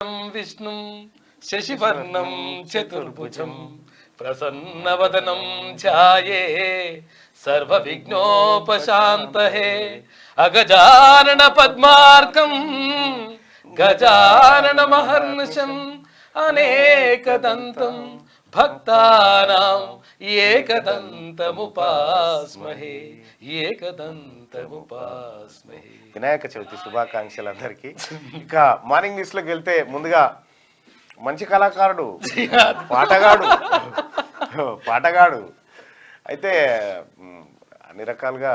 విష్ణుం శశివర్ణం చతుర్భుజం ప్రసన్నవదనం ఛాయే సర్వవిఘ్నోపశాంతహే అగజానన పద్మార్కం గజానన మహర్నిశం అనేకదంతం భక్తానాం ఏకదంతముపాస్మహే ఏకదంతముపాస్మహే. వినాయక చవితి శుభాకాంక్షలు అందరికీ. ఇక మార్నింగ్ న్యూస్ లోకి వెళ్తే ముందుగా మంచి కళాకారుడు పాటగాడు అయితే అన్ని రకాలుగా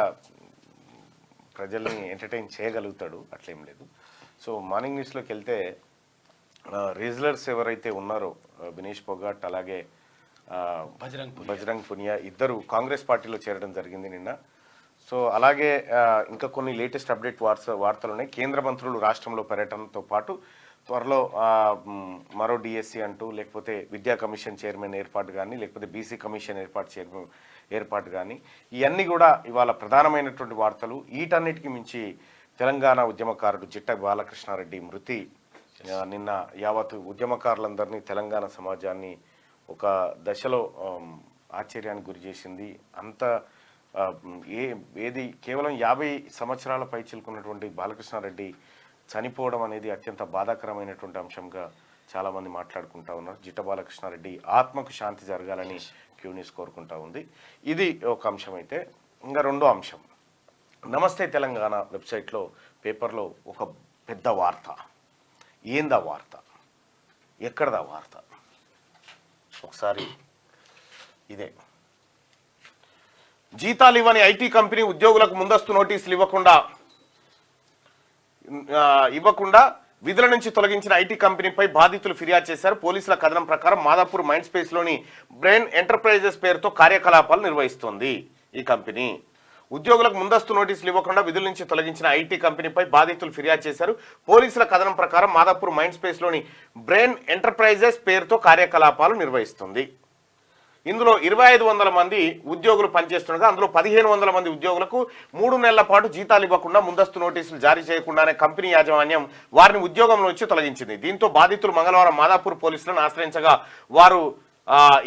ప్రజల్ని ఎంటర్టైన్ చేయగలుగుతాడు, అట్లేం లేదు. సో మార్నింగ్ న్యూస్లోకి వెళ్తే రీజనర్స్ ఎవరైతే ఉన్నారో బినేష్ పొగాట్ అలాగే బజరంగ్ పునియా ఇద్దరు కాంగ్రెస్ పార్టీలో చేరడం జరిగింది నిన్న. సో అలాగే ఇంకా కొన్ని లేటెస్ట్ అప్డేట్ వార్తలు ఉన్నాయి. కేంద్ర మంత్రులు రాష్ట్రంలో పర్యటనతో పాటు త్వరలో మరో డిఎస్సి అంటూ, లేకపోతే విద్యా కమిషన్ చైర్మన్ ఏర్పాటు కానీ, లేకపోతే బీసీ కమిషన్ ఏర్పాటు కానీ, ఇవన్నీ కూడా ఇవాళ ప్రధానమైనటువంటి వార్తలు. వీటన్నిటికీ మించి తెలంగాణ ఉద్యమకారుడు జిట్ట బాలకృష్ణారెడ్డి మృతి నిన్న యావత్ ఉద్యమకారులందరినీ, తెలంగాణ సమాజాన్ని ఒక దశలో ఆశ్చర్యానికి గురి చేసింది. అంత ఏది కేవలం 50 సంవత్సరాల పై చిలుకున్నటువంటి బాలకృష్ణారెడ్డి చనిపోవడం అనేది అత్యంత బాధాకరమైనటువంటి అంశంగా చాలామంది మాట్లాడుకుంటా ఉన్నారు. జిట్ట బాలకృష్ణారెడ్డి ఆత్మకు శాంతి జరగాలని క్యూ న్యూస్ కోరుకుంటా ఉంది. ఇది ఒక అంశం. అయితే ఇంకా రెండో అంశం, నమస్తే తెలంగాణ వెబ్సైట్లో పేపర్లో ఒక పెద్ద వార్త. ఏందా వార్త, ఎక్కడదా వార్త? ఒకసారి ఇదే, జీతాలు ఇవ్వని ఐటీ కంపెనీ ఉద్యోగులకు ముందస్తు నోటీసులు ఇవ్వకుండా విధుల నుంచి తొలగించిన ఐటీ కంపెనీపై బాధితులు ఫిర్యాదు చేశారు. పోలీసుల కథనం ప్రకారం మాదాపూర్ మైండ్ స్పేస్లోని బ్రెయిన్ ఎంటర్ప్రైజెస్ పేరుతో కార్యకలాపాలు నిర్వహిస్తోంది ఈ కంపెనీ. ఉద్యోగులకు ముందస్తు నోటీసులు ఇవ్వకుండా విధుల నుంచి తొలగించిన ఐటీ కంపెనీపై బాధితులు ఫిర్యాదు చేశారు. పోలీసుల కథనం ప్రకారం మాదాపూర్ మైండ్ స్పేస్లోని బ్రెయిన్ ఎంటర్ప్రైజెస్ పేరుతో కార్యకలాపాలు నిర్వహిస్తుంది. ఇందులో 2500 మంది ఉద్యోగులు పనిచేస్తుండగా అందులో 1500 మంది ఉద్యోగులకు 3 నెలల పాటు జీతాలు ఇవ్వకుండా ముందస్తు నోటీసులు జారీ చేయకుండానే కంపెనీ యాజమాన్యం వారిని ఉద్యోగంలో నుంచి తొలగించింది. దీంతో బాధితులు మంగళవారం మాదాపూర్ పోలీసులను ఆశ్రయించగా వారు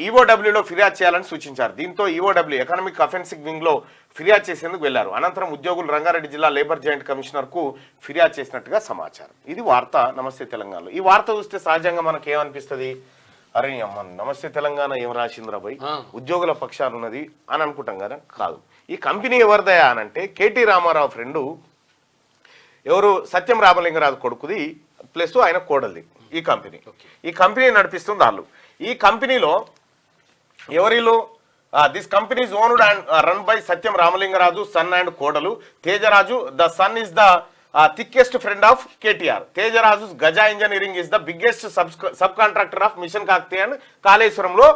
ఈఓడబ్ల్యూలో ఫిర్యాదు చేయాలని సూచించారు. దీంతో ఈఓడబ్ల్యూ ఎకనామిక్ అఫెన్సింగ్ వింగ్లో ఫిర్యాదు చేసేందుకు వెళ్లారు. అనంతరం ఉద్యోగులు రంగారెడ్డి జిల్లా లేబర్ జాయింట్ కమిషనర్కు ఫిర్యాదు చేసినట్టుగా సమాచారం. ఇది వార్త నమస్తే తెలంగాణలో. ఈ వార్త చూస్తే సహజంగా మనకు ఏమనిపిస్తుంది, అరే అమ్మ నమస్తే తెలంగాణ ఏం రాసిందిరా భయ్, ఉద్యోగుల పక్షాలు ఉన్నది అని అనుకుంటాం కదా. కాదు, ఈ కంపెనీ ఎవరిదయా అనంటే కేటీ రామారావు ఫ్రెండు ఎవరు సత్యం రామలింగరాజు కొడుకుది ప్లస్ ఆయన కోడలిది ఈ కంపెనీ నడిపిస్తుంది వాళ్ళు. ఈ కంపెనీలో ఎవరిలో this company is owned and run by Satyam Ramalingaraju son and కోడలు Tejaraju. The son is the thickest friend of KTR. Tejaraju Gaja engineering is the biggest sub contractor of mission Kakatiya and కాళేశ్వరంలో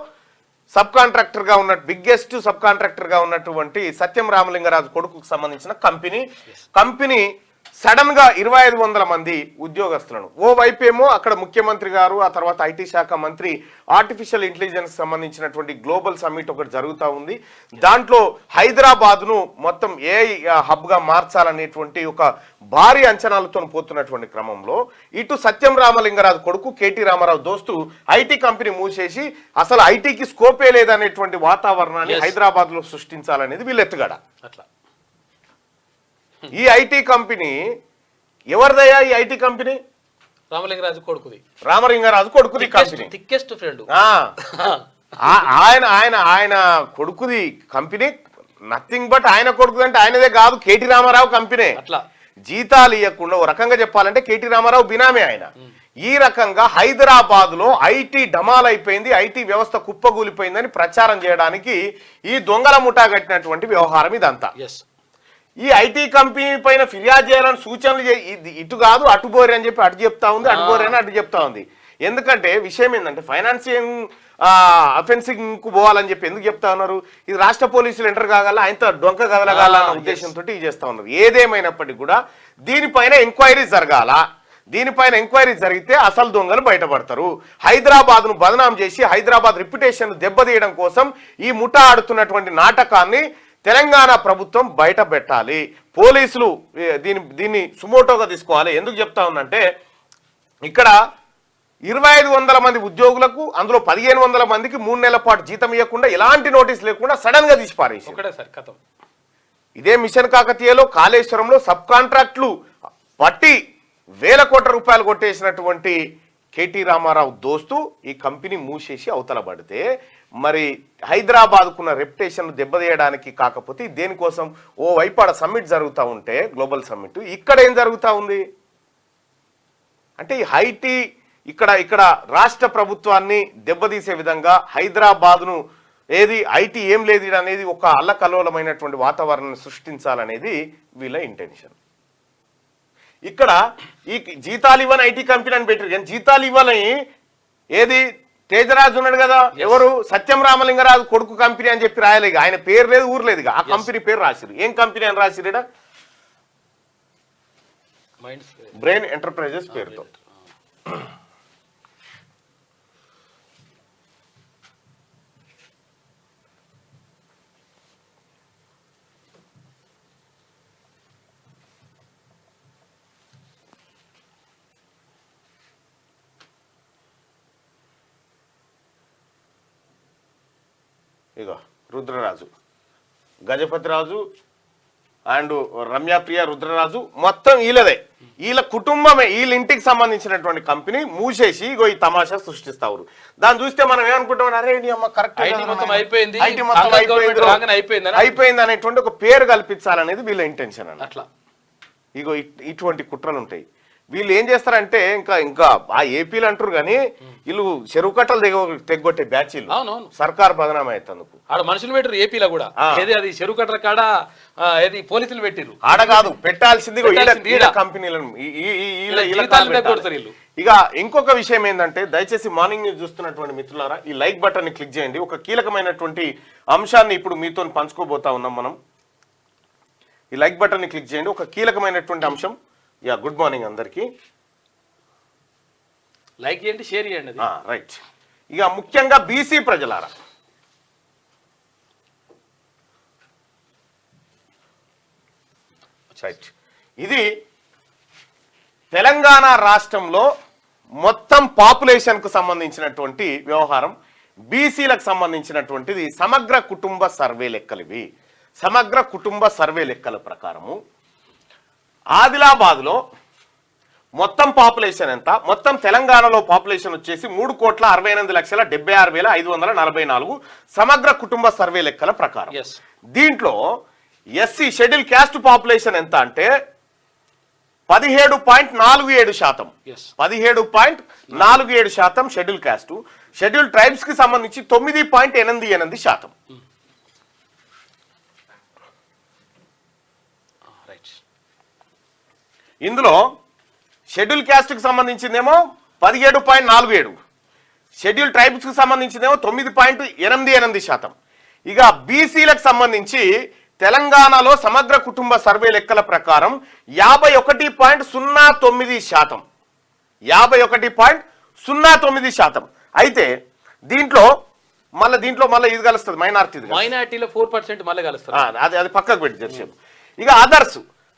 బిగ్గెస్ట్ సబ్ కాంట్రాక్టర్ గా ఉన్నటువంటి సత్యం రామలింగరాజు కొడుకుకు సంబంధించిన కంపెనీ సడన్ గా 2500 మంది ఉద్యోగస్తులను, ఓవైపు ఏమో అక్కడ ముఖ్యమంత్రి గారు, ఆ తర్వాత ఐటీ శాఖ మంత్రి ఆర్టిఫిషియల్ ఇంటెలిజెన్స్ సంబంధించినటువంటి గ్లోబల్ సమ్మిట్ ఒకటి జరుగుతూ ఉంది. దాంట్లో హైదరాబాద్ ను మొత్తం ఏఐ హబ్ గా మార్చాలనేటువంటి ఒక భారీ అంచనాలతో పోతున్నటువంటి క్రమంలో ఇటు సత్యం రామలింగరాజు కొడుకు కేటీ రామారావు దోస్తు ఐటీ కంపెనీ మూసేసి అసలు ఐటీకి స్కోపే లేదనేటువంటి వాతావరణాన్ని హైదరాబాద్ లో సృష్టించాలనేది వీళ్ళు ఎత్తుగడ. అట్లా ఈ ఐటీ కంపెనీ ఎవరిదయ్యా? ఈ ఐటీ కంపెనీ రామలింగరాజు కొడుకుది కంపెనీ, థిక్కెస్ట్ ఫ్రెండ్. ఆయన కొడుకుది కంపెనీ. నథింగ్ బట్ ఆయన కొడుకుది అంటే ఆయనదే కాదు, కేటీ రామారావు కంపెనీ. అట్లా జీతాలు ఇవ్వకుండా ఓ రకంగా చెప్పాలంటే కేటీ రామారావు బినామీ ఆయన. ఈ రకంగా హైదరాబాద్ లో ఐటీ డమాలైపోయింది, ఐటీ వ్యవస్థ కుప్పగూలిపోయిందని ప్రచారం చేయడానికి ఈ దొంగల ముఠా కట్టినటువంటి వ్యవహారం ఇదంతా. ఈ ఐటీ కంపెనీ పైన ఫిర్యాదు చేయాలని సూచనలు ఇటు కాదు అటు బోరే అని చెప్పి అటు చెప్తా ఉంది, అటు బోరే అని అటు చెప్తా ఉంది. ఎందుకంటే విషయం ఏంటంటే ఫైనాన్షియల్ అఫెన్సింగ్ కు పోవాలని చెప్పి ఎందుకు చెప్తా ఉన్నారు? ఇది రాష్ట్ర పోలీసులు ఎంటర్ కాగల ఆయనతో డొంక కదలగాల అన్న ఉద్దేశంతో ఇది చేస్తా ఉన్నారు. ఏదేమైనప్పటికీ కూడా దీనిపైన ఎంక్వైరీ జరగాల. దీనిపైన ఎంక్వైరీ జరిగితే అసలు దొంగలు బయటపడతారు. హైదరాబాద్ ను బదనాం చేసి హైదరాబాద్ రిప్యుటేషన్ దెబ్బతీయడం కోసం ఈ ముఠా ఆడుతున్నటువంటి నాటకాన్ని తెలంగాణ ప్రభుత్వం బయట పెట్టాలి. పోలీసులు దీన్ని సుమోటోగా తీసుకోవాలి. ఎందుకు చెప్తా ఉందంటే ఇక్కడ 2500 మంది ఉద్యోగులకు అందులో 1500 మందికి 3 నెలల పాటు జీతం ఇవ్వకుండా ఎలాంటి నోటీస్ లేకుండా సడన్ గా తీసి పారేసి ఒకటేసారి కథం. ఇదే మిషన్ కాకతీయలో కాళేశ్వరంలో సబ్ కాంట్రాక్టులు పట్టి వేల కోట్ల రూపాయలు కొట్టేసినటువంటి కేటీ రామారావు దోస్తు ఈ కంపెనీ మూసేసి అవతల పడితే మరి హైదరాబాద్కున్న రెప్యుటేషన్ దెబ్బతీయడానికి కాకపోతే దేనికోసం ఓ వైపాడ సమ్మిట్ జరుగుతూ ఉంటే గ్లోబల్ సమ్మిట్ ఇక్కడ ఏం జరుగుతూ ఉంది అంటే ఈ ఐటీ ఇక్కడ రాష్ట్ర ప్రభుత్వాన్ని దెబ్బతీసే విధంగా హైదరాబాద్ను ఏది ఐటీ ఏం లేదు అనేది ఒక అల్లకల్లోలమైనటువంటి వాతావరణాన్ని సృష్టించాలనేది వీళ్ళ ఇంటెన్షన్. ఇక్కడ ఈ జీతాలు ఇవ్వని ఐటీ కంపెనీ అని పెట్టారు కానీ జీతాలు ఇవ్వాలని ఏది తేజరాజు ఉన్నాడు కదా, ఎవరు సత్యం రామలింగరాజు కొడుకు కంపెనీ అని చెప్పి రాయలేదు, ఆయన పేరు లేదు ఊరు లేదు, ఆ కంపెనీ పేరు రాసిరు. ఏం కంపెనీ అని రాసిరు? బ్రెయిన్ ఎంటర్ప్రైజెస్ పేరుతో. ఇగో రుద్రరాజు, గజపతిరాజు అండ్ రమ్యాప్రియ రుద్రరాజు మొత్తం వీళ్ళదే, వీళ్ళ కుటుంబమే, వీళ్ళ ఇంటికి సంబంధించినటువంటి కంపెనీ మూసేసి ఇగో ఈ తమాషా సృష్టిస్తారు. దాన్ని చూస్తే మనం ఏమనుకుంటాం, అరే అమ్మ కరెక్ట్ అయిపోయింది అనేటువంటి ఒక పేరు కల్పించాలనేది వీళ్ళ ఇంటెన్షన్ అన్నట్ల. ఇగో ఇటువంటి కుట్రలు ఉంటాయి. వీళ్ళు ఏం చేస్తారంటే ఇంకా ఆ ఏపీలు అంటారు కానీ వీళ్ళు చెరువు కట్టలు తెగొట్టే బ్యాచీలు సర్కార్ బదనామా అవుతందుకు ఆడ మనుషులు పెట్టారు ఏపీలో కూడా. అది చెరువు కట్టల కాడ ఏది పోలీసులు పెట్టిరు, ఆడ కాదు పెట్టాల్సింది కంపెనీలను. ఇక ఇంకొక విషయం ఏంటంటే దయచేసి మార్నింగ్ న్యూస్ చూస్తున్నటువంటి మిత్రులారా ఈ లైక్ బటన్ ని క్లిక్ చేయండి. ఒక కీలకమైనటువంటి అంశాన్ని ఇప్పుడు మీతో పంచుకోబోతా ఉన్నాం మనం. ఈ లైక్ బటన్ ని క్లిక్ చేయండి. ఒక కీలకమైనటువంటి అంశం. గుడ్ మార్నింగ్ అందరికి. లైక్ చేయండి, షేర్ చేయండి. రైట్. ఇక ముఖ్యంగా బీసీ ప్రజలారా, రైట్, ఇది తెలంగాణ రాష్ట్రంలో మొత్తం పాపులేషన్ కు సంబంధించినటువంటి వ్యవహారం. బీసీలకు సంబంధించినటువంటిది సమగ్ర కుటుంబ సర్వే లెక్కలు. ఇవి సమగ్ర కుటుంబ సర్వే లెక్కల ప్రకారము ఆదిలాబాద్లో మొత్తం పాపులేషన్ ఎంత, మొత్తం తెలంగాణలో పాపులేషన్ వచ్చేసి 3,68,76,544 సమగ్ర కుటుంబ సర్వే లెక్కల ప్రకారం. దీంట్లో ఎస్సీ షెడ్యూల్ క్యాస్ట్ పాపులేషన్ ఎంత అంటే 17.47%. 17.47% షెడ్యూల్ క్యాస్ట్. షెడ్యూల్ ట్రైబ్స్ కి సంబంధించి 9.88%. ఇందులో షెడ్యూల్ క్యాస్ట్ కి సంబంధించిందేమో 17.47, షెడ్యూల్ ట్రైబ్స్ కి సంబంధించిందేమో 9.88%. ఇక బీసీలకు సంబంధించి తెలంగాణలో సమగ్ర కుటుంబ సర్వే లెక్కల ప్రకారం 51.09%. 51.09%. అయితే దీంట్లో మళ్ళీ ఇది కలుస్తుంది మైనారిటీలో 4% మళ్ళీ కలుస్తుంది. అది పక్కకు పెట్టి చెప్పు. ఇక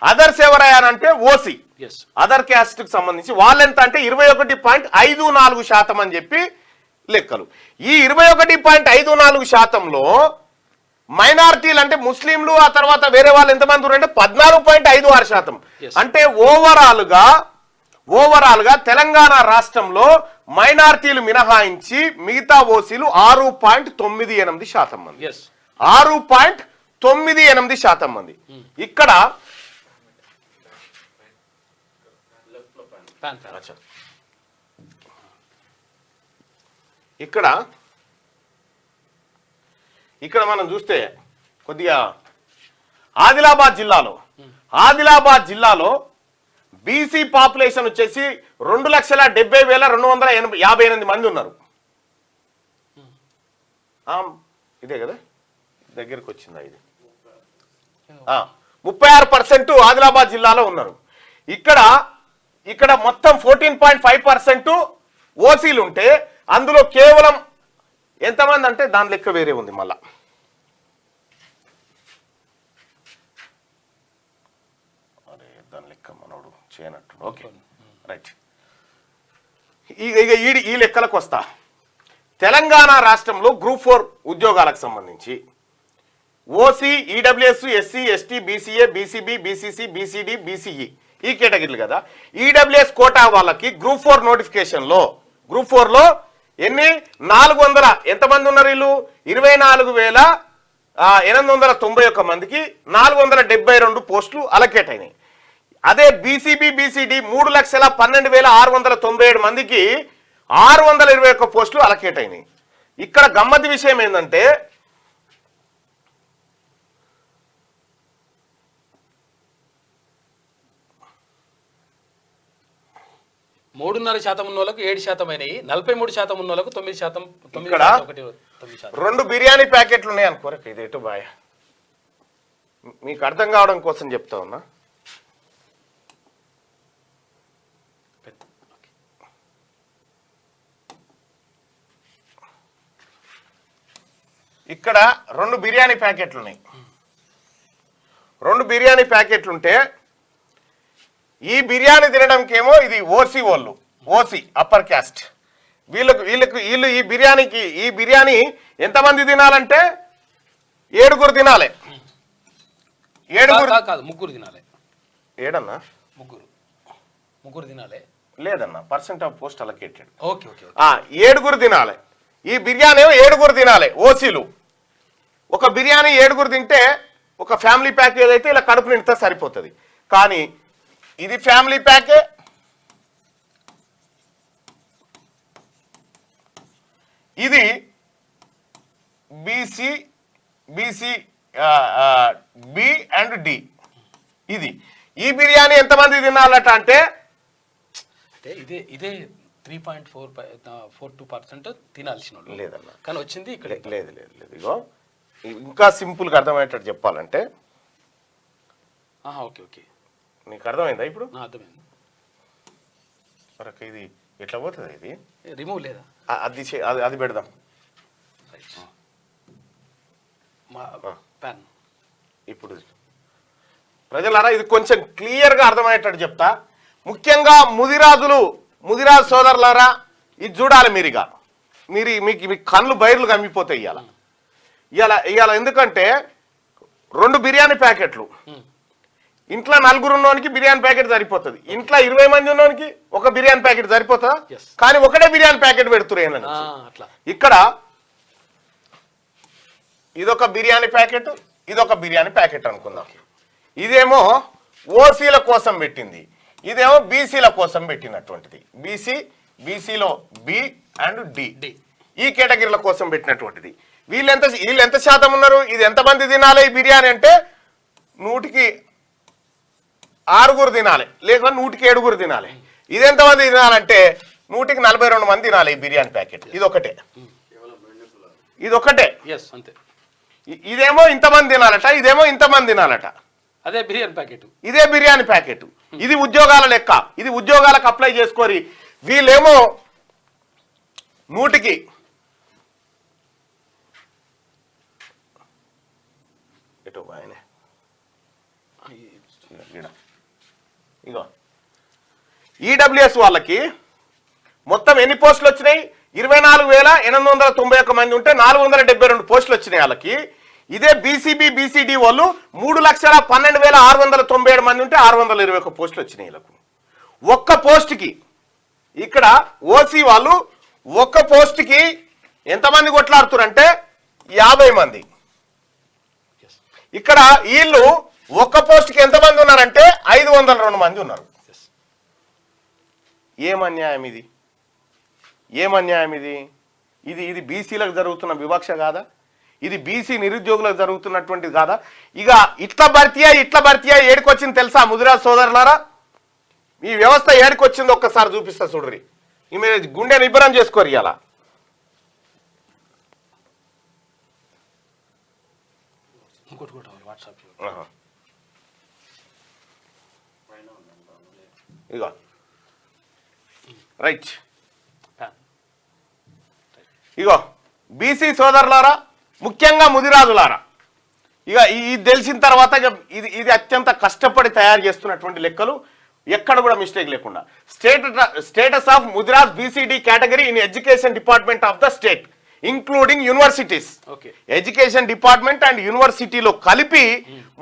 అదర్స్ ఎవరయ్యానంటే ఓసీ, అదర్ క్యాస్ట్ కి సంబంధించి వాళ్ళెంత అంటే 21.54% అని చెప్పి లెక్కలు. ఈ 21.54%లో మైనారిటీలు అంటే ముస్లింలు ఆ తర్వాత వేరే వాళ్ళు ఎంతమంది ఉన్నారంటే 14.56%. అంటే ఓవరాల్ గా తెలంగాణ రాష్ట్రంలో మైనారిటీలు మినహాయించి మిగతా ఓసీలు 6.98% మంది. 6.98% మంది. ఇక్కడ మనం చూస్తే కొద్దిగా ఆదిలాబాద్ జిల్లాలో బీసీ పాపులేషన్ వచ్చేసి 2,70,258 మంది ఉన్నారు. ఇదే కదా దగ్గరకు వచ్చిందా ఇది? 36% ఆదిలాబాద్ జిల్లాలో ఉన్నారు. ఇక్కడ మొత్తం 14.5% ఓసీలు ఉంటే అందులో కేవలం ఎంతమంది అంటే దాని లెక్క వేరే ఉంది. మళ్ళా దాని లెక్క మనోడు చేయనట్టు. Okay right. ఇక ఈ లెక్కలకు వస్తా. తెలంగాణ రాష్ట్రంలో గ్రూప్ 4 ఉద్యోగాలకు సంబంధించి OC, EWS, SC, ST, BCA, BCB, BCC, BCD, BCE ఈ కేటగిరీలు కదా. ఈడబ్ల్యూఎస్ కోటా వాళ్ళకి గ్రూప్ 4 నోటిఫికేషన్లో గ్రూప్ 4లో ఎన్ని 400 ఎంతమంది ఉన్నారు వీళ్ళు? 24,891 మందికి 472 పోస్టులు అలకేట్ అయినాయి. అదే బీసీబీ, బీసీడీ 3,12,697 మందికి 621 పోస్టులు అలకేట్ అయినాయి. ఇక్కడ గమ్మతి విషయం ఏంటంటే మూడున్నర శాతం ఉన్న వాళ్ళకు 7% అయినాయి, 43% ఉన్న వాళ్ళకు 9%. ఇక్కడ 2 బిర్యానీ ప్యాకెట్లు ఉన్నాయి అనుకోరక. ఇది ఎటు బాయ్ మీకు అర్థం కావడం కోసం చెప్తా ఉన్నా. ఇక్కడ 2 బిర్యానీ ప్యాకెట్లు ఉన్నాయి. 2 బిర్యానీ ప్యాకెట్లుంటే ఈ బిర్యానీ తినడంకేమో ఇది ఓసీ వాళ్ళు, ఓసీ అప్పర్ క్యాస్ట్. వీళ్ళు ఈ బిర్యానీ ఎంతమంది తినాలంటే 7 తినాలి. 7 కాదు, 3 తినాలి. 7 ముగ్గురు తినాలి లేదన్నా, percent of post allocated. Okay okay. 7 తినాలి. ఈ బిర్యానీ 7 తినాలి ఓసీలు. ఒక బిర్యానీ 7 తింటే ఒక ఫ్యామిలీ ప్యాకేజ్ అయితే ఇలా కడుపు నిండితే సరిపోతుంది. కానీ ఇది ఫ్యామిలీ ప్యాకే, ఇది బీసీ బి అండ్ డి. ఇది ఈ బిర్యానీ ఎంతమంది తినాలట అంటే ఇదే 3.42% తినాల్సిన వాళ్ళు లేదన్నా. కానీ వచ్చింది ఇక్కడ. లేదు. ఇగో ఇంకా సింపుల్గా అర్థమయ్యేటట్టు చెప్పాలంటే ఓకే ఓకే, నీకు అర్థమైందా ఇప్పుడు? అర్థమైంది. మరొక ఇది ఎట్లా పోతుంది? ఇది రిమూవ్ లేదా? అది పెడదాం. ఇప్పుడు ప్రజలారా ఇది కొంచెం క్లియర్గా అర్థమయ్యేటట్టు చెప్తా. ముఖ్యంగా ముదిరాజు సోదరులారా ఇది చూడాలి. మీకు కళ్ళు బైర్లు కమ్మిపోతాయి ఇవాళ. ఎందుకంటే 2 బిర్యానీ ప్యాకెట్లు, ఇంట్లో 4 ఉన్నోనికి బిర్యానీ ప్యాకెట్ సరిపోతుంది. ఇంట్లో 20 మంది ఉన్నోనికి ఒక బిర్యానీ ప్యాకెట్ సరిపోతుందా? కానీ ఒకటే బిర్యానీ ప్యాకెట్ పెడుతున్నారు. ఇక్కడ ఇదొక బిర్యానీ ప్యాకెట్, ఇదొక బిర్యానీ ప్యాకెట్ అనుకుందాం. ఇదేమో ఓసీల కోసం పెట్టింది, ఇదేమో బీసీల కోసం పెట్టినటువంటిది. బీసీలో బి అండ్ డి ఈ కేటగిరీల కోసం పెట్టినటువంటిది. వీళ్ళు ఎంత శాతం ఉన్నారు? ఇది ఎంతమంది తినాలి ఈ బిర్యానీ అంటే 100కి 6 తినాలి, లేక 100కి 7 తినాలి. ఇది ఎంతమంది తినాలంటే 100కి 42 మంది తినాలి ఈ బిర్యానీ ప్యాకెట్. ఇదొకటే. అంతే. ఇదేమో ఇంతమంది తినాలట, ఇదేమో ఇంతమంది తినాలట. అదే బిర్యానీ ప్యాకెట్, ఇదే బిర్యానీ ప్యాకెట్. ఇది ఉద్యోగాల లెక్క. ఇది ఉద్యోగాలకు అప్లై చేసుకోరి. వీళ్ళేమో 100కి ఇగో ఈడబ్ల్యూఎస్ వాళ్ళకి మొత్తం ఎన్ని పోస్టులు వచ్చినాయి? 24,891 మంది ఉంటే 472 పోస్టులు వచ్చినాయి వాళ్ళకి. ఇదే బీసీబీ, బీసీడీ వాళ్ళు 3,12,697 మంది ఉంటే 621 పోస్టులు వచ్చినాయి వీళ్ళకు. ఒక్క పోస్టుకి ఇక్కడ ఓసీ వాళ్ళు ఒక్క పోస్టుకి ఎంతమంది కొట్లాడుతారంటే 50 మంది. ఇక్కడ వీళ్ళు ఒక్క పోస్టుకి ఎంతమంది ఉన్నారంటే 502 మంది ఉన్నారు. ఏమన్యాయం ఇది? ఇది బీసీలకు జరుగుతున్న వివక్ష కాదా? ఇది బీసీ నిరుద్యోగులకు జరుగుతున్నటువంటిది కాదా? ఇక ఇట్లా భర్తీయా ఏడుకొచ్చింది తెలుసా ముదిరాజ్ సోదరులారా? ఈ వ్యవస్థ ఏడుకొచ్చింది ఒక్కసారి చూపిస్తా చూడ్రి. ఈమె గుండె నిబ్బరం చేసుకోరు. ఇలా ఇగో రైట్. ఇగో బీసీ సోదరులారా, ముఖ్యంగా ముదిరాజులారా, ఇక ఇది తెలిసిన తర్వాత ఇది అత్యంత కష్టపడి తయారు చేస్తున్నటువంటి లెక్కలు. ఎక్కడ కూడా మిస్టేక్ లేకుండా status of Mudiraj BCD category in education department of the state including universities. Education department and యూనివర్సిటీలో కలిపి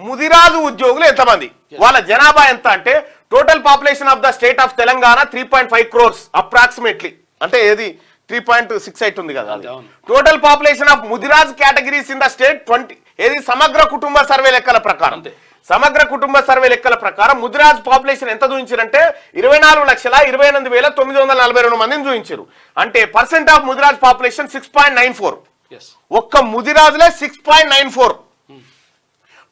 ముదిరాజు ఉద్యోగులు ఎంతమంది, వాళ్ళ జనాభా ఎంత అంటే total population of the state of Telangana 3.5 crores approximately, అంటే ఏది 3.68 ఉంది కదా. Total population of Mudiraj categories in the state 20, ఏది సమగ్ర కుటుంబ సర్వే లెక్కల ప్రకారం, సమగ్ర కుటుంబ సర్వే లెక్కల ప్రకారం ముదిరాజ్ పాపులేషన్ ఎంత చూపించారంటే 24,28,942 మందిని చూపించారు. అంటే పర్సెంట్ ఆఫ్ ముదిరాజ్ పాపులేషన్ 6.94. ఒక్క ముదిరాజులే 6.94.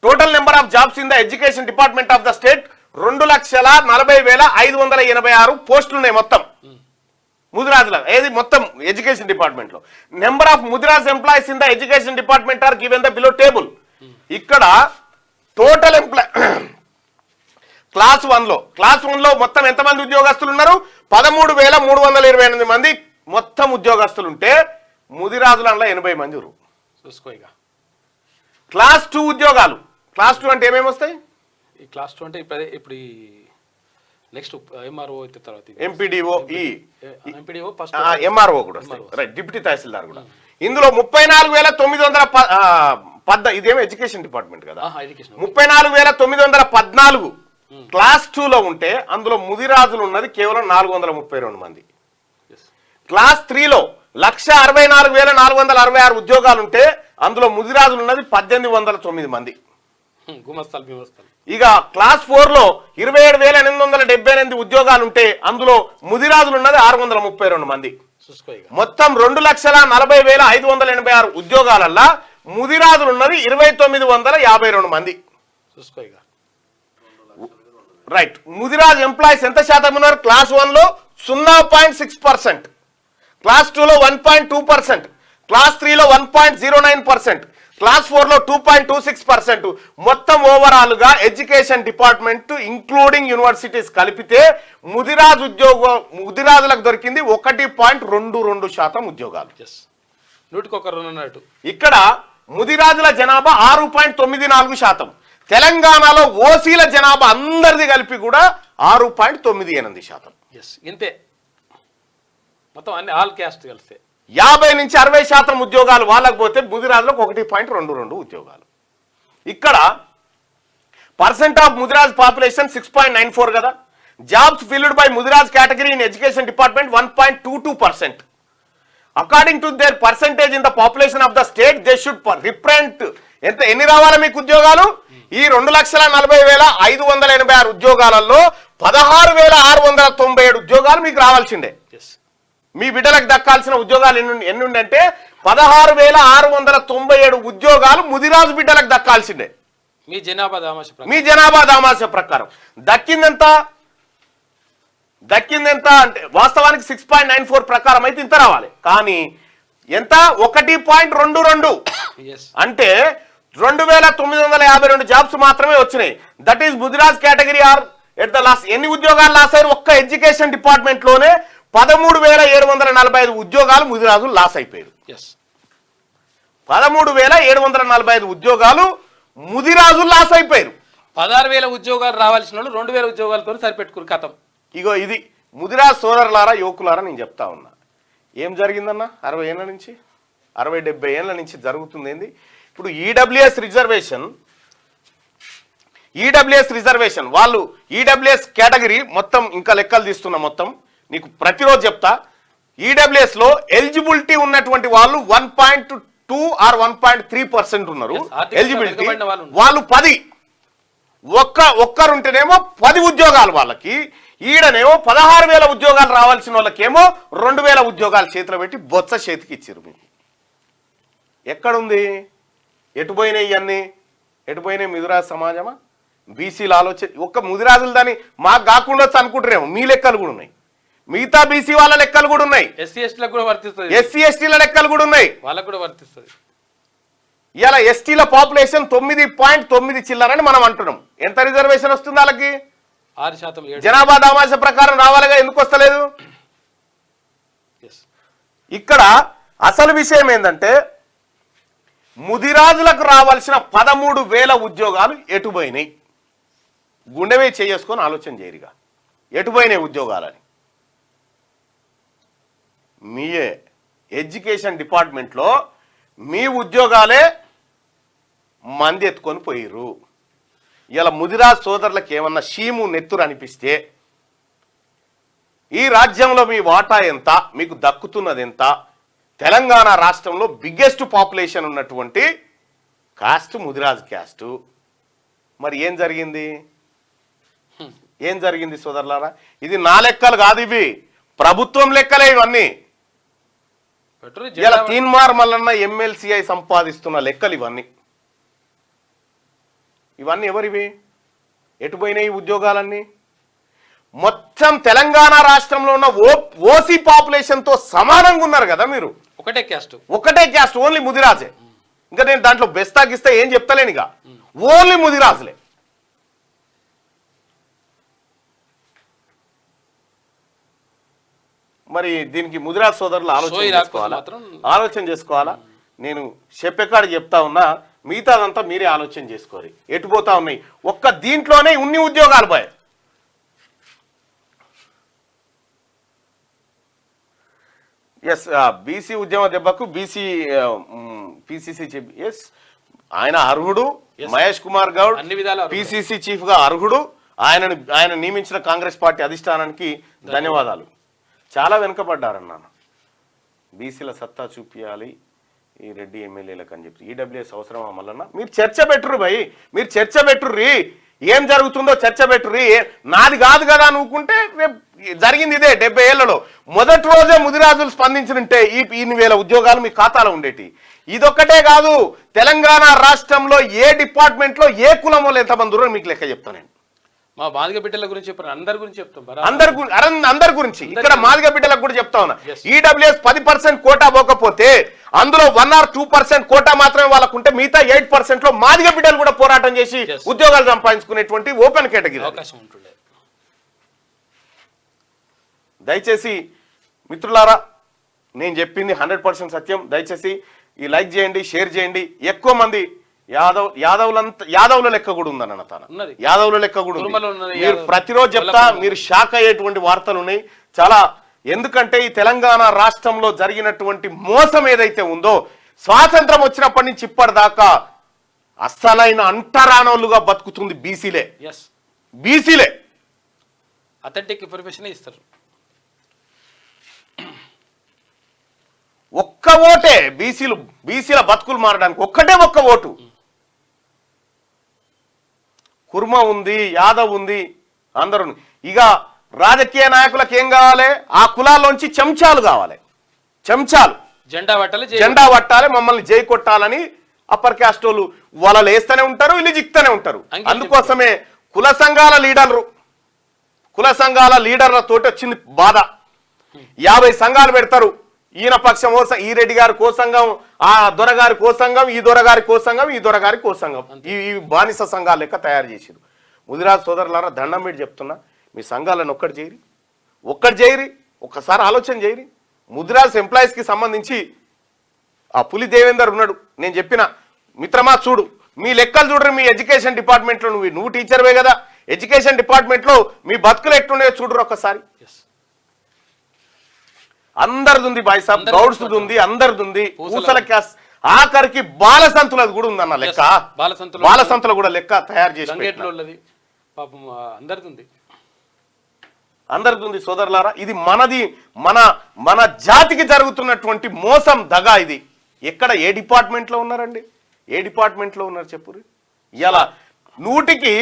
Total number of jobs in the education department of the state 2,40,586 పోస్టులు ఉన్నాయి మొత్తం ముదిరాజుల, ఏది మొత్తం ఎడ్యుకేషన్ డిపార్ట్మెంట్ లో. Number of Mudiraj employees in the education department are given the below table. ఇక్కడ టోటల్ క్లాస్ వన్ లో మొత్తం ఎంతమంది ఉద్యోగస్తులు ఉన్నారు? 13,328 మంది మొత్తం ఉద్యోగస్తులు ఉంటే ముదిరాజులలో 80 మంది ఉన్నారు. క్లాస్ 2 ఉద్యోగాలు, క్లాస్ 2 అంటే ఏమేమి వస్తాయి? ఈ క్లాస్ 2 అంటే ఇప్పుడు నెక్స్ట్ ఎంఆర్ఓ తర్వాత ఎంపీడీఓ, ఎంపీడీఓ ఫస్ట్ ఎంఆర్ఓ కూడా రైట్, డిప్యూటీ తహసీల్దార్ కూడా. ఇందులో 34,914, ఇదేమో ఎడ్యుకేషన్ డిపార్ట్మెంట్ కదా, 34,914 క్లాస్ 2 లో ఉంటే అందులో ముదిరాజులు ఉన్నది కేవలం 432 మంది. క్లాస్ 3 లో 1,64,466 ఉద్యోగాలు ఉంటే అందులో ముదిరాజులు ఉన్నది 1,809 మంది. ఇక క్లాస్ 4 లో 27,878 ఉద్యోగాలు ఉంటే అందులో ముదిరాజులు ఉన్నది 632 మంది. మొత్తం 2,40,586 ఉద్యోగాలల్లా ముదిరాజులు ఉన్నది 2,952 మంది. రైట్. ముదిరాజ్ ఎంప్లాయీస్ ఎంత శాతం ఉన్నారు? క్లాస్ 1 లో 0.6%, క్లాస్ 2 లో 1.2%, క్లాస్ 3 లో 1.09%, క్లాస్ 4 లో 2.26%. మొత్తం ఓవరాల్ గా ఎడ్యుకేషన్ డిపార్ట్మెంట్ ఇంక్లూడింగ్ యూనివర్సిటీస్ కలిపితే ముదిరాజులకు దొరికింది 1.22% ఉద్యోగాలు. ఇక్కడ ముదిరాజుల జనాభా 6.94%. తెలంగాణలో ఓసీల జనాభా అందరిది కలిపి కూడా 6.98%. ఇంతే మొత్తం అన్ని ఆల్ క్యాస్ట్ కలిస్తే 50 నుంచి 60% ఉద్యోగాలు వాళ్ళకి పోతే ముదిరాజులకు 1.22 ఉద్యోగాలు. ఇక్కడ పర్సెంట్ ఆఫ్ ముదిరాజ్ పాపులేషన్ 6.94 కదా. Jobs field by Mudiraj category in education department 1.22%. According to their percentage in the population of the state they should represent ఎన్ని రావాలి మీకు ఉద్యోగాలు? ఈ 2,40,586 ఉద్యోగాలలో 16,697 ఉద్యోగాలు మీకు రావాల్సిందే. మీ బిడ్డలకు దక్కాల్సిన ఉద్యోగాలు ఎన్ని ఉండంటే 16,697 ఉద్యోగాలు ముదిరాజు బిడ్డలకు దక్కాల్సిందే మీ జనాభా దామాష ప్రకారం. దక్కిందెంత అంటే వాస్తవానికి 6.94 ప్రకారం అయితే ఇంత రావాలి. కానీ ఎంత? 1.22 అంటే 2,952 జాబ్స్ మాత్రమే వచ్చినాయి. That is Mudiraj category are at the last. ఎన్ని ఉద్యోగాలు లాస్ అయ్యారు? ఒక్క ఎడ్యుకేషన్ డిపార్ట్మెంట్ లోనే 13,745 ఉద్యోగాలు ముదిరాజులు లాస్ అయిపోయారు. 13,745 ఉద్యోగాలు ముదిరాజులు లాస్ అయిపోయారు. 16,000 ఉద్యోగాలు రావాల్సిన వాళ్ళు 2,000 ఉద్యోగాలతో సరిపెట్టుకుని కథం. ఇగో ఇది ముదిరాజ్ సోదరులారా, యువకులారా, నేను చెప్తా ఉన్నా. ఏం జరిగిందన్న 60 ఏళ్ళ నుంచి 60-70 ఏళ్ళ నుంచి జరుగుతుంది ఏంది? ఇప్పుడు ఈడబ్ల్యూఎస్ రిజర్వేషన్ వాళ్ళు ఈడబ్ల్యూఎస్ కేటగిరీ మొత్తం ఇంకా లెక్కలు తీస్తున్నా, మొత్తం నీకు ప్రతిరోజు చెప్తా. ఈడబ్ల్యూఎస్ లో ఎలిజిబిలిటీ ఉన్నటువంటి వాళ్ళు 1.2 or 1.3% ఉన్నారు ఎలిజిబిలిటీ. వాళ్ళు 10, ఒక్కరుంటేనేమో 10 ఉద్యోగాలు వాళ్ళకి. ఈడనేమో 16,000 ఉద్యోగాలు రావాల్సిన వాళ్ళకేమో 2,000 ఉద్యోగాలు చేతిలో పెట్టి బొత్స చేతికి ఇచ్చారు. మీకు ఎక్కడుంది? ఎటుపోయినాయి ఇవన్నీ? ఎటుపోయినాయి ముదిరాజు సమాజమా? బీసీలు ఆలోచన ఒక్క ముదిరాజులు దాన్ని మాకు కాకుండా అనుకుంటారేమో. మీ లెక్కలు కూడా ఉన్నాయి, మిగతా బీసీ వాళ్ళ లెక్కలు కూడా ఉన్నాయి, ఎస్సీ ఎస్టీల లెక్కలు కూడా ఉన్నాయి, వాళ్ళకు కూడా వర్తిస్తుంది. ఇలా ఎస్టీల పాపులేషన్ 9.9 చిల్లరని మనం అంటున్నాం. ఎంత రిజర్వేషన్ వస్తుంది వాళ్ళకి? 6%. జనాభా దామాష ప్రకారం రావాలిగా, ఎందుకు వస్తలేదు? ఇక్కడ అసలు విషయం ఏంటంటే ముదిరాజులకు రావాల్సిన 13,000 ఉద్యోగాలు ఎటుపోయినాయి? గుండెమే చేసుకొని ఆలోచన చేయరుగా. ఎటుపోయినాయి ఉద్యోగాలని? మీయే ఎడ్యుకేషన్ డిపార్ట్మెంట్లో మీ ఉద్యోగాలే మంది ఎత్తుకొని పోయిర్రు. ఇలా ముదిరాజ్ సోదరులకు ఏమన్నా షీము నెత్తురు అనిపిస్తే ఈ రాజ్యంలో మీ వాటా ఎంత, మీకు దక్కుతున్నది ఎంత? తెలంగాణ రాష్ట్రంలో బిగ్గెస్ట్ పాపులేషన్ ఉన్నటువంటి కాస్ట్ ముదిరాజ్ క్యాస్ట్. మరి ఏం జరిగింది? ఏం జరిగింది సోదరులారా? ఇది నా లెక్కలు కాదు, ఇవి ప్రభుత్వం లెక్కలే ఇవన్నీ. ఇలా తీన్మార్ మల్లన్న ఎమ్మెల్సీఐ సంపాదిస్తున్న లెక్కలు ఇవన్నీ. ఇవన్నీ ఎవరివి? ఎటుపోయినాయి ఉద్యోగాలన్నీ? మొత్తం తెలంగాణ రాష్ట్రంలో ఉన్న ఓసీ పాపులేషన్ తో సమానంగా ఉన్నారు కదా మీరు. ఒకటే క్యాస్ట్ ఓన్లీ ముదిరాజే. ఇంకా నేను దాంట్లో బెస్తాగిస్తే ఏం చెప్తలేను, ఇక ఓన్లీ ముదిరాజులే. మరి దీనికి ముదిరాజ్ సోదరులు ఆలోచన చేసుకోవాలా? నేను చెప్పేకాడ చెప్తా ఉన్నా, మిగతాదంతా మీరే ఆలోచన చేసుకోరు. ఎటుపోతా ఉన్నాయి? ఒక్క దీంట్లోనే ఉన్ని ఉద్యోగాలు పోయాయి. ఎస్, బీసీ ఉద్యమ దెబ్బకు పిసిసి ఎస్ ఆయన అర్హుడు. మహేష్ కుమార్ గౌడ్ పిసిసి చీఫ్ గా అర్హుడు. ఆయన నియమించిన కాంగ్రెస్ పార్టీ అధిష్టానానికి ధన్యవాదాలు. చాలా వెనుకబడ్డారన్నా. బీసీల సత్తా చూపించాలి ఈ రెడ్డి ఎమ్మెల్యేలకు అని చెప్పి ఈడబ్ల్యూఎస్ అవసరమా మల్లన్న? మీరు చర్చ పెట్టుర్రు భయ్, మీరు చర్చ పెట్టుర్రి. ఏం జరుగుతుందో చర్చ పెట్టుర్రి. నాది కాదు కదా అనుకుంటే జరిగింది ఇదే. 70 ఏళ్లలో మొదటి రోజే ముదిరాజులు స్పందించుంటే ఈ 8,000 ఉద్యోగాలు మీ ఖాతాలో ఉండేటి. ఇదొక్కటే కాదు, తెలంగాణ రాష్ట్రంలో ఏ డిపార్ట్మెంట్లో ఏ కులం వాళ్ళు ఎంతమంది ఉన్నారో మీకు లెక్క చెప్తాను నేను. మా మాదిగ బిడ్డల గురించి చెప్పారు, అందరి గురించి చెప్తాం. అందరి గురించి ఇక్కడ మాదిగ బిడ్డలకు కూడా చెప్తా ఉన్నా. ఈడబ్ల్యూఎస్ 10% కోటా పోకపోతే అందులో 1 or 2% కోటా మాత్రమే వాళ్ళకు ఉంటే మిగతా 8% లో మాదిగ బిడ్డలు కూడా పోరాటం చేసి ఉద్యోగాలు సంపాదించుకునేటువంటి ఓపెన్ కేటగిరీ అవకాశం ఉంటుండే. దయచేసి మిత్రులారా, నేను చెప్పింది 100% సత్యం. దయచేసి ఈ లైక్ చేయండి, షేర్ చేయండి. ఎక్కువ మంది యాదవుల లెక్క కూడా ఉందన్న తాను. యాదవుల లెక్క కూడా ఉంది. మీరు ప్రతిరోజు చెప్తా, మీరు షాక్ అయ్యేటువంటి వార్తలు ఉన్నాయి చాలా. ఎందుకంటే ఈ తెలంగాణ రాష్ట్రంలో జరిగినటువంటి మోసం ఏదైతే ఉందో, స్వాతంత్రం వచ్చినప్పటి నుంచి ఇప్పటిదాకా అస్సలైన అంటరానోళ్ళుగా బతుకుతుంది బీసీలే. అథెంటిక్ ఇన్ఫర్మేషన్ ఇస్తారు. ఒక్క ఓటే బీసీల బతుకులు మారడానికి ఒక్క ఓటు. కుర్మ ఉంది, యాదవ్ ఉంది, అందరూ. ఇక రాజకీయ నాయకులకు ఏం కావాలి? ఆ కులాల్లోంచి చెంచాలు కావాలి. చెంచాలు జెండా పట్టాలి, మమ్మల్ని జై కొట్టాలని అప్పర్ క్యాస్ట్ వాళ్ళు వాళ్ళు వేస్తూనే ఉంటారు, వీళ్ళు జిక్తూనే ఉంటారు. అందుకోసమే కుల సంఘాల లీడర్లతోటి వచ్చింది బాధ. 50 సంఘాలు పెడతారు. ఈయన పక్షం ఈ రెడ్డి గారి కోసంగం, ఆ దొరగారి కోసంగం, ఈ దొరగారి కోసంగం, ఈ దొరగారి కోసంగం, ఈ బానిస సంఘాలు లెక్క తయారు చేసిరు. ముదిరాజ్ సోదరులారా, దండం పెట్టి చెప్తున్నా, మీ సంఘాలను ఒక్కటి చేయరి, ఒక్కసారి ఆలోచన చేయరి. ముదిరాజ్ ఎంప్లాయీస్కి సంబంధించి ఆ పులి దేవేందర్ ఉన్నాడు. నేను చెప్పిన మిత్రమా, చూడు మీ లెక్కలు చూడరు. మీ ఎడ్యుకేషన్ డిపార్ట్మెంట్లో నువ్వు టీచర్వే కదా, ఎడ్యుకేషన్ డిపార్ట్మెంట్లో మీ బతుకులు ఎట్లుండే చూడరు ఒక్కసారి. అందరిది ఉంది బాయ్ సాబ్, గౌడ్స్ ఉంది, అందరిది ఉంది. పూసల క్యాస్ ఆఖరికి బాలసంతులది కూడా ఉందన్న లెక్క. బాలసంతుల కూడా లెక్క తయారు చేసి అందరిది ఉంది సోదరులారా. ఇది మన జాతికి జరుగుతున్నటువంటి మోసం, దగా. ఇది ఎక్కడ ఏ డిపార్ట్మెంట్లో ఉన్నారండి? ఏ డిపార్ట్మెంట్లో ఉన్నారు చెప్పురు? ఇలా 100కి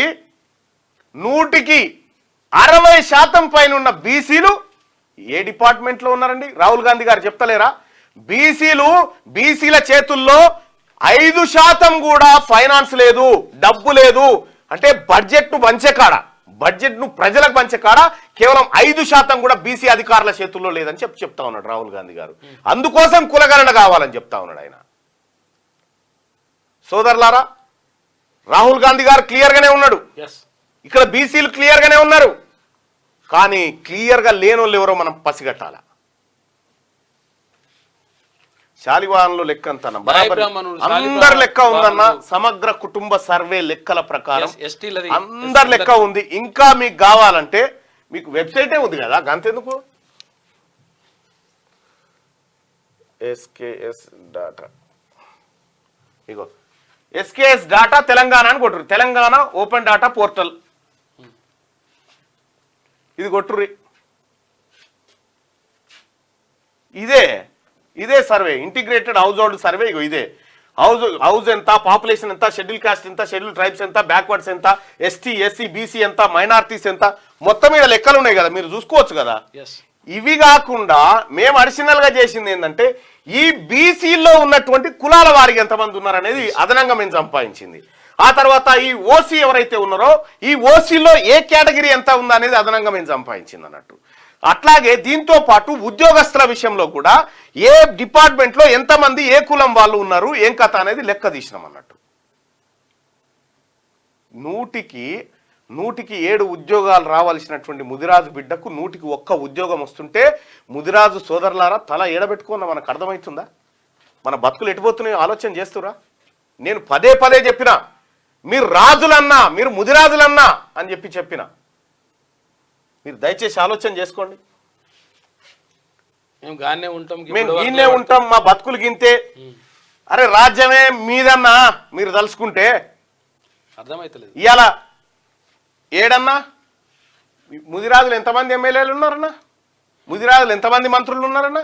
60% పైన ఉన్న బీసీలు ఏ డిపార్ట్మెంట్లో ఉన్నారండి? రాహుల్ గాంధీ గారు చెప్తలేరా? బీసీల చేతుల్లో 5% కూడా ఫైనాన్స్ లేదు, డబ్బు లేదు. అంటే బడ్జెట్ ను ప్రజలకు పంచే కాడ కేవలం 5% కూడా బీసీ అధికారుల చేతుల్లో లేదని చెప్తా ఉన్నాడు రాహుల్ గాంధీ గారు. అందుకోసం కులగణన కావాలని చెప్తా ఉన్నాడు ఆయన. సోదరులారా, రాహుల్ గాంధీ గారు క్లియర్ గానే ఉన్నాడు, ఇక్కడ బీసీలు క్లియర్ గానే ఉన్నారు. కానీ క్లియర్ గా లేనోళ్ళు ఎవరో మనం పసిగట్టాల. శాలివాహన్లో లెక్క అంతన్నా బరాబర్ అందరి లెక్క ఉందన్న. సమగ్ర కుటుంబ సర్వే లెక్కల ప్రకారం అందరి లెక్క ఉంది. ఇంకా మీకు కావాలంటే మీకు వెబ్సైటే ఉంది కదా గంతెందుకు. ఎస్కేఎస్ డాటా, ఇగో ఎస్కేఎస్ డాటా తెలంగాణ అని కొట్టుర్రి, తెలంగాణ ఓపెన్ డాటా పోర్టల్, ఇది కొట్టుర్రి. ఇదే survey, integrated household survey. ఇగో ఇదే హౌస్ ఎంత, పాపులేషన్ ఎంత, షెడ్యూల్ కాస్ట్ ఎంత, షెడ్యూల్ ట్రైబ్స్ ఎంత, బ్యాక్వర్డ్స్ ఎంత, ఎస్టీ ఎస్సీ బీసీ ఎంత, మైనారిటీస్ ఎంత, మొత్తం మీద లెక్కలు ఉన్నాయి కదా, మీరు చూసుకోవచ్చు కదా. ఇవి కాకుండా మేము అడిషనల్ గా చేసింది ఏంటంటే ఈ బీసీలో ఉన్నటువంటి కులాల వారికి ఎంతమంది ఉన్నారనేది అదనంగా మేము సంపాదించింది. ఆ తర్వాత ఈ ఓసీ ఎవరైతే ఉన్నారో ఈ ఓసీలో ఏ కేటగిరీ ఎంత ఉందా అనేది అదనంగా మేము సంపాదించింది అన్నట్టు. అట్లాగే దీంతో పాటు ఉద్యోగస్తుల విషయంలో కూడా ఏ డిపార్ట్మెంట్లో ఎంతమంది ఏ కులం వాళ్ళు ఉన్నారు ఏం కథ అనేది లెక్క తీసినాం అన్నట్టు. 100కి 7 ఉద్యోగాలు రావాల్సినటువంటి ముదిరాజు బిడ్డకు 100కి 1 ఉద్యోగం వస్తుంటే ముదిరాజు సోదరులారా తల ఏడబెట్టుకున్న మనకు అర్థమవుతుందా? మన బతుకులు ఎటుపోతున్నాయో ఆలోచన చేస్తురా? నేను పదే చెప్పినా మీరు రాజులన్నా మీరు ముదిరాజులన్నా అని చెప్పిన మీరు దయచేసి ఆలోచన చేసుకోండి. మేము ఈయనే ఉంటాం, మా బతుకులు గింతే. అరే రాజ్యమే మీదన్నా మీరు తలుసుకుంటే అర్థమైతలేదు. ఇవాళ ఏడన్నా ముదిరాజులు ఎంతమంది ఎమ్మెల్యేలు ఉన్నారన్నా, ముదిరాజులు ఎంతమంది మంత్రులు ఉన్నారన్నా,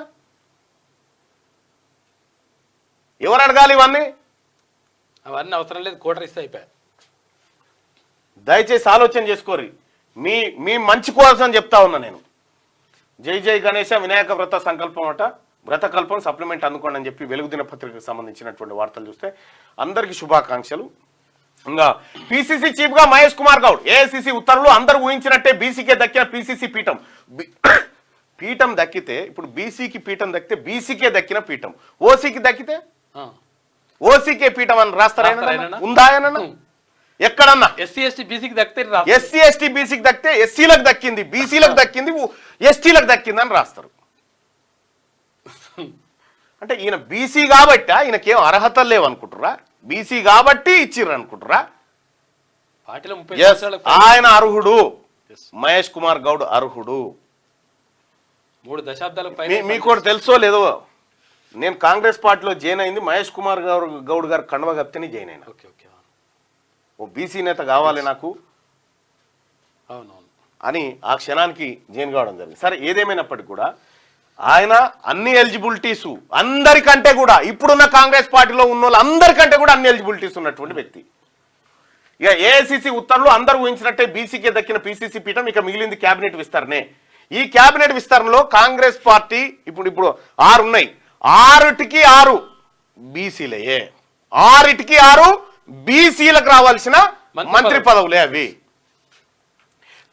ఎవరు అడగాలి ఇవన్నీ? అవన్నీ అవసరం లేదు, కోటర్ ఇస్తే అయిపోయా. దయచేసి ఆలోచన చేసుకోరి. మీ మంచి కోసం చెప్తా ఉన్నా నేను. జై జై గణేశ వినాయక వ్రత సంకల్పం అట, వ్రతకల్పం సప్లిమెంట్ అందుకోండి అని చెప్పి వెలుగు దినపత్రికకు సంబంధించినటువంటి వార్తలు చూస్తే అందరికీ శుభాకాంక్షలు. ఇంకా పిసిసి చీఫ్ గా మహేష్ కుమార్ గౌడ్, ఏఐసిసి ఉత్తర్వులు అందరూ ఊహించినట్టే బీసీకే దక్కిన పిసిసి పీఠం. పీఠం దక్కితే ఇప్పుడు బీసీకి పీఠం దక్కితే బీసీకే దక్కిన పీఠం, ఓసీకి దక్కితే ఓసీకే పీఠం అని రాస్తారా? ఉందా ఏనన్నా ఎక్కడన్నా? ఎస్సీ ఎస్టీ బీసీకి దక్కితే ఎస్సీ ఎస్టీ బీసీకి దక్కితే ఎస్సీలకు దక్కింది, బీసీలకు దక్కింది, ఎస్టీలకు దక్కింది అని రాస్తారు. అంటే ఈయన బీసీ కాబట్టి ఈయనకేం అర్హతలు లేవు అనుకుంటురా? బీసీ కాబట్టి ఇచ్చిర్రు అనుకుంటురా? ఆయన అర్హుడు, మహేష్ కుమార్ గౌడ్ అర్హుడు. 3 దశాబ్దాలకు మీకు కూడా తెలుసో లేదో, నేను కాంగ్రెస్ పార్టీలో జాయిన్ అయింది మహేష్ కుమార్ గౌడ్ గారు కండవ కప్తేనే జాయిన్ అయినా. ఓ బీసీ నేత కావాలి నాకు అని ఆ క్షణానికి జాయిన్ కావడం జరిగింది. సరే ఏదేమైనప్పటికీ కూడా ఆయన అన్ని ఎలిజిబిలిటీసు అందరికంటే కూడా ఇప్పుడున్న కాంగ్రెస్ పార్టీలో ఉన్న వాళ్ళు అందరికంటే కూడా అన్ని ఎలిజిబిలిటీస్ ఉన్నటువంటి వ్యక్తి. ఇక ఏఐసిసి ఉత్తర్వులు అందరూ ఊహించినట్టే బీసీకే దక్కిన పిసిసి పీఠం. ఇక మిగిలింది కేబినెట్ విస్తరణే. ఈ కేబినెట్ విస్తరణలో కాంగ్రెస్ పార్టీ ఇప్పుడు 6 ఉన్నాయి, 6కి 6 బీసీలయే, 6కి 6 బీసీలకు రావాల్సిన మంత్రి పదవులే అవి.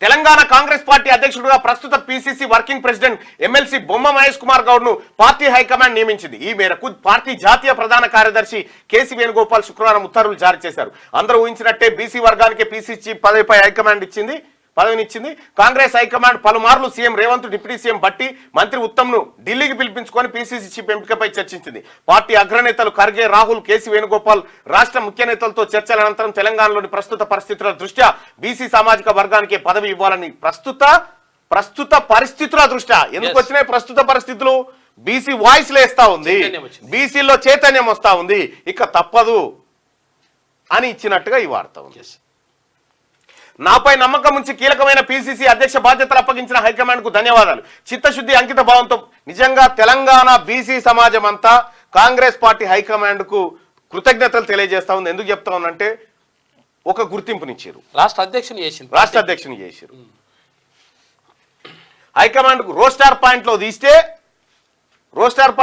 తెలంగాణ కాంగ్రెస్ పార్టీ అధ్యక్షుడిగా ప్రస్తుత పిసిసి వర్కింగ్ ప్రెసిడెంట్ ఎమ్మెల్సీ బొమ్మ మహేష్ కుమార్ గౌడ్ ను పార్టీ హైకమాండ్ నియమించింది. ఈ మేరకు పార్టీ జాతీయ ప్రధాన కార్యదర్శి కేసీ వేణుగోపాల్ శుక్రవారం ఉత్తర్వులు జారీ చేశారు. అందరూ ఊహించినట్టే బీసీ వర్గానికి పిసిసి పదవిపై హైకమాండ్ పదవినిచ్చింది. కాంగ్రెస్ హైకమాండ్ పలుమార్లు CM Revanth, deputy CM Bhatti, మంత్రి ఉత్తమ్ను ఢిల్లీకి పిలిపించుకొని పిసిసి చీఫ్ ఎంపికపై చర్చించింది. పార్టీ అగ్రనేతలు ఖర్గే, రాహుల్, కేసీ వేణుగోపాల్ రాష్ట్ర ముఖ్య నేతలతో చర్చల అనంతరం తెలంగాణలోని ప్రస్తుత పరిస్థితుల దృష్ట్యా బీసీ సామాజిక వర్గానికి పదవి ఇవ్వాలని ప్రస్తుత పరిస్థితుల దృష్ట్యా ఎందుకు వచ్చినాయి ప్రస్తుత పరిస్థితులు? బీసీ వాయిస్ లేస్తా ఉంది, బీసీలో చైతన్యం వస్తా ఉంది, ఇక తప్పదు అని ఇచ్చినట్టుగా ఈ వార్త ఉంది. నాపై నమ్మకం ఉంచి కీలకమైన పిసిసి అధ్యక్ష బాధ్యతలు అప్పగించిన హైకమాండ్ కు ధన్యవాదాలు. చిత్తశుద్ధి, అంకిత భావంతో నిజంగా తెలంగాణ బీసీ సమాజం అంతా కాంగ్రెస్ పార్టీ హైకమాండ్ కు కృతజ్ఞతలు తెలియజేస్తా ఉంది. ఎందుకు చెప్తా ఉన్నంటే ఒక గుర్తింపునిచ్చారు, రాష్ట్ర అధ్యక్షుని చేశారు. హైకమాండ్ కు రోస్టార్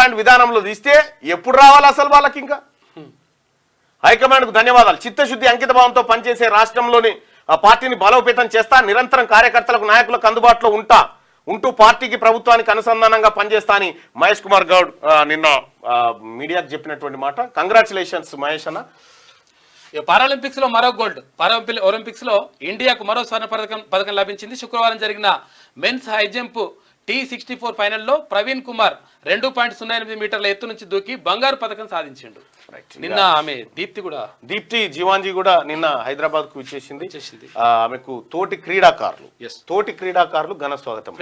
పాయింట్ విధానంలో తీస్తే ఎప్పుడు రావాలి అసలు వాళ్ళకి? ఇంకా హైకమాండ్ కు ధన్యవాదాలు. చిత్తశుద్ధి, అంకిత భావంతో పనిచేసే రాష్ట్రంలోని ఆ పార్టీని బలోపేతం చేస్తా, నిరంతరం కార్యకర్తలకు, నాయకులకు అందుబాటులో ఉంటూ పార్టీకి, ప్రభుత్వానికి అనుసంధానంగా పనిచేస్తా అని మహేష్ కుమార్ గౌడ్ నిన్న మీడియాకు చెప్పినటువంటి మాట. కంగ్రాచులేషన్స్ మహేష్ అన్న. పారాలింపిక్స్ లో మరో గోల్డ్. ఒలింపిక్స్ లో ఇండియాకు మరో స్వర్ణ పథకం లభించింది. శుక్రవారం జరిగిన మెన్స్ హై జంప్ T64 ఫైనల్లో ప్రవీణ్ కుమార్ 2.08 మీటర్ల ఎత్తు నుంచి దూకి బంగారు పథకం సాధించిండు. నిన్న ఆమె దీప్తి జీవాంజీ కూడా నిన్న హైదరాబాద్ కు విచ్చేసింది. ఆమెకు తోటి క్రీడాకారులు ఘన స్వాగతం.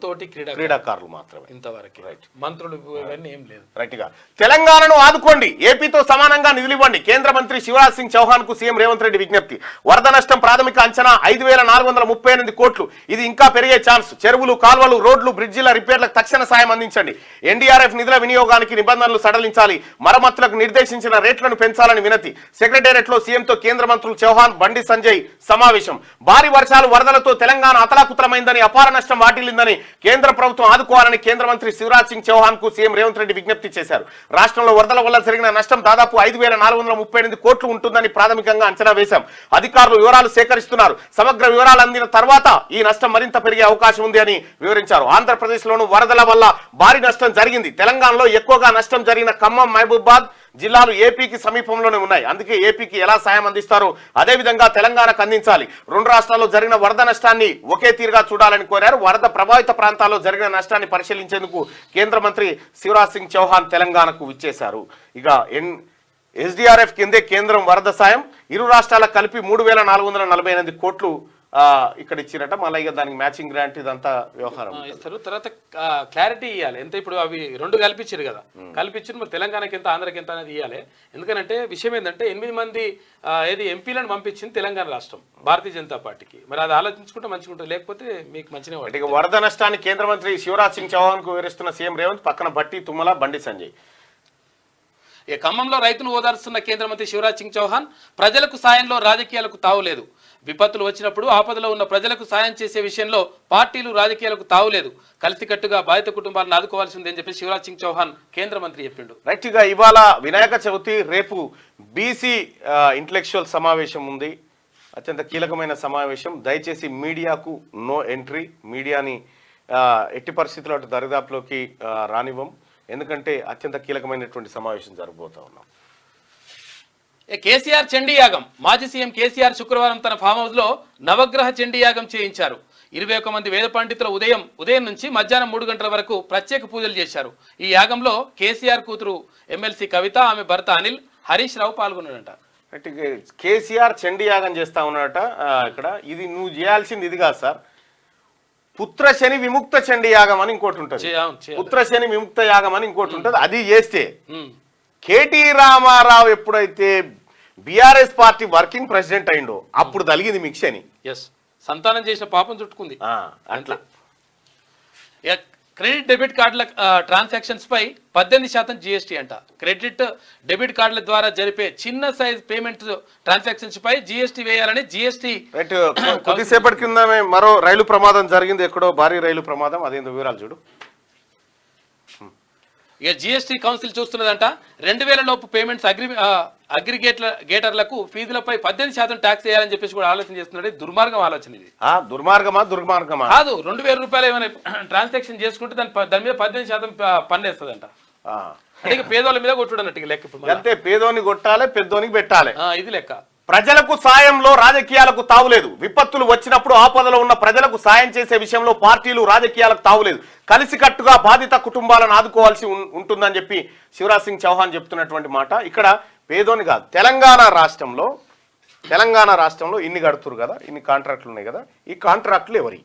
తోటి క్రీడాకారులు మాత్రమే ఇంతవరకు, మంత్రులు ఇవన్నీ ఏం లేదు. రైట్ గా తెలంగాణను ఆదుకోండి, ఏపీతో సమానంగా నిధులివ్వండి. కేంద్ర మంత్రి శివరాజ్ సింగ్ చౌహాన్ కు సీఎం రేవంత్ రెడ్డి విజ్ఞప్తి. వరద నష్టం ప్రాథమిక అంచనా 5,438 కోట్లు. ఇది ఇంకా పెరిగే ఛాన్స్. చెరువులు, కాల్వలు, రోడ్లు, బ్రిడ్జిల రిపేర్లకు తక్షణ సాయం అందించండి. ఎన్డీఆర్ఎఫ్ నిధుల వినియోగానికి నిబంధనలు సడలించాలి. మరమ్మతులకు నిర్దేశించిన రేట్లను పెంచాలని వినతి. సెక్రటేరియట్ లో సీఎంతో కేంద్ర మంత్రులు చౌహాన్, బండి సంజయ్ సమావేశం. భారీ వర్షాలు, వరదలతో తెలంగాణ అతలాకుతలమైందని, అపార నష్టం వాటిల్లిందని, కేంద్ర ప్రభుత్వం ఆదుకోవాలని కేంద్ర మంత్రి శివరాజ్ సింగ్ చౌహాన్ కు సీఎం రేవంత్ రెడ్డి విజ్ఞప్తి చేశారు. రాష్ట్రంలో వరదల వల్ల జరిగిన నష్టం దాదాపు 5,438 కోట్లు ఉంటుందని ప్రాథమికంగా అంచనా వేశాం. అధికారులు వివరాలు సేకరిస్తున్నారు. సమగ్ర వివరాలు అందిన తర్వాత ఈ నష్టం మరింత పెరిగే అవకాశం ఉంది అని వివరించారు. ఆంధ్రప్రదేశ్ లోను వరదల వల్ల భారీ నష్టం జరిగింది. తెలంగాణలో ఎక్కువగా నష్టం జరిగిన ఖమ్మం, మహబూబాద్ జిల్లాలు ఏపీకి సమీపంలోనే ఉన్నాయి. అందుకే ఏపీకి ఎలా సాయం అందిస్తారో అదే విధంగా తెలంగాణకు అందించాలి. రెండు రాష్ట్రాల్లో జరిగిన వరద నష్టాన్ని ఒకే తీరుగా చూడాలని కోరారు. వరద ప్రభావిత ప్రాంతాల్లో జరిగిన నష్టాన్ని పరిశీలించేందుకు కేంద్ర మంత్రి శివరాజ్ సింగ్ చౌహాన్ తెలంగాణకు విచ్చేశారు. ఇక ఎస్డీఆర్ఎఫ్ కిందే కేంద్రం వరద సాయం ఇరు రాష్ట్రాలకు కలిపి 3,448 కోట్లు ఇక్కడ ఇచ్చిరట. మళ్ళీ ఇక దానికి మ్యాచింగ్ గ్రాంట్ ఇదంతా వ్యవహారం ఇస్తారు. తర్వాత క్లారిటీ ఇవ్వాలి ఎంత. ఇప్పుడు అవి రెండు కల్పించారు కదా, కల్పించారు. మరి తెలంగాణకి ఎంత, ఆంధ్రకి ఎంత అనేది ఇవ్వాలి. ఎందుకంటే విషయం ఏంటంటే 8 మంది ఎంపీలను పంపించింది తెలంగాణ రాష్ట్రం భారతీయ జనతా పార్టీకి. మరి అది ఆలోచించుకుంటే మంచిగా ఉంటుంది, లేకపోతే మీకు మంచిగా ఉంటుంది. ఇక వరద నష్టాన్ని కేంద్ర మంత్రి శివరాజ్ సింగ్ చౌహాన్ కు వివరిస్తున్న సీఎం రేవంత్, పక్కన భట్టి, తుమ్మల, బండి సంజయ్. ఖమ్మంలో రైతును ఓదార్స్తున్న కేంద్ర మంత్రి శివరాజ్ సింగ్ చౌహాన్, ప్రజలకు సాయంలో రాజకీయాలకు తావులేదు. విపత్తులు వచ్చినప్పుడు ఆపదలో ఉన్న ప్రజలకు సాయం చేసే విషయంలో పార్టీలు, రాజకీయాలకు తావులేదు. కలిసికట్టుగా బాధిత కుటుంబాలను ఆదుకోవాల్సిందని చెప్పి శివరాజ్ సింగ్ చౌహాన్ కేంద్ర మంత్రి చెప్పిండు. రైట్ గా ఇవాళ వినాయక చవితి, రేపు బీసీ ఇంటలెక్చువల్ సమావేశం ఉంది. అత్యంత కీలకమైన సమావేశం. దయచేసి మీడియాకు నో ఎంట్రీ. మీడియాని ఎట్టి పరిస్థితుల్లో అటు దరిదాపులోకి రానివ్వం. ఎందుకంటే అత్యంత కీలకమైనటువంటి సమావేశం జరగబోతా ఉన్నాం. కేసీఆర్ చండీయాగం. మాజీ సీఎం కేసీఆర్ శుక్రవారం తన ఫామ్ హౌస్ లో నవగ్రహ చండీయాగం చేయించారు. 21 మంది వేద పండితుల ఉదయం నుంచి మధ్యాహ్నం 3 గంటల వరకు ప్రత్యేక పూజలు చేశారు. ఈ యాగంలో కేసీఆర్ కూతురు ఎమ్మెల్సీ కవిత, ఆమె భర్త అనిల్, హరీష్ రావు పాల్గొన్నారట. కేసీఆర్ చండీయాగం చేస్తా ఉన్నాడట. ఇక్కడ ఇది నువ్వు చేయాల్సింది ఇది కాదు సార్, పుత్రశని విముక్త చండీ యాగం అని ఇంకోటి ఉంటుంది. పుత్రశని విముక్త యాగం అని ఇంకోటి ఉంటుంది. అది చేస్తే కేటీ రామారావు ఎప్పుడైతే బీఆర్ఎస్ పార్టీ వర్కింగ్ ప్రెసిడెంట్ అయిండో అప్పుడు తలిగింది మీకు శని. సంతానం చేసిన పాపం చుట్టుకుంది. అట్లా క్రెడిట్ డెబిట్ కార్డుల ట్రాన్సాక్షన్స్ పై 18% జీఎస్టీ అంట. క్రెడిట్ డెబిట్ కార్డుల ద్వారా జరిపే చిన్న సైజ్ పేమెంట్ ట్రాన్సాక్షన్స్ పై జీఎస్టీ వేయాలని జీఎస్టీ. కొద్దిసేపటి కింద మరో రైలు ప్రమాదం జరిగింది, ఎక్కడో భారీ రైలు ప్రమాదం. అదేందో వివరాలు చూడు. ఇక జీఎస్టీ కౌన్సిల్ చూస్తున్నదంట 2000 లోపు పేమెంట్స్ అగ్రిగేటర్లకు ఫీజులపై 18% ట్యాక్స్ వేయాలని చెప్పేసి కూడా ఆలోచన చేస్తున్నాడు. దుర్మార్గం ఆలోచన ఇది. దుర్మార్గమా కాదు, 2000 రూపాయలు ఏమైనా ట్రాన్సాక్షన్ చేసుకుంటే దాని మీద 18% పన్ను వేస్తుందంట. అంటే పేదోళ్ళ మీద కొట్టుడన్నట్టు లెక్క. అంతే, పేదోని కొట్టాలి, పెద్దోనికి పెట్టాలి, ఇది లెక్క. ప్రజలకు సాయంలో రాజకీయాలకు తావులేదు. విపత్తులు వచ్చినప్పుడు ఆపదలో ఉన్న ప్రజలకు సాయం చేసే విషయంలో పార్టీలు, రాజకీయాలకు తావులేదు. కలిసికట్టుగా బాధిత కుటుంబాలను ఆదుకోవాల్సి ఉంటుందని చెప్పి శివరాజ్ సింగ్ చౌహాన్ చెప్తున్నటువంటి మాట. ఇక్కడ పేదోని కాదు, తెలంగాణ రాష్ట్రంలో ఇన్ని కడుతురు కదా, ఇన్ని కాంట్రాక్టులు ఉన్నాయి కదా, ఈ కాంట్రాక్టులు ఎవరి?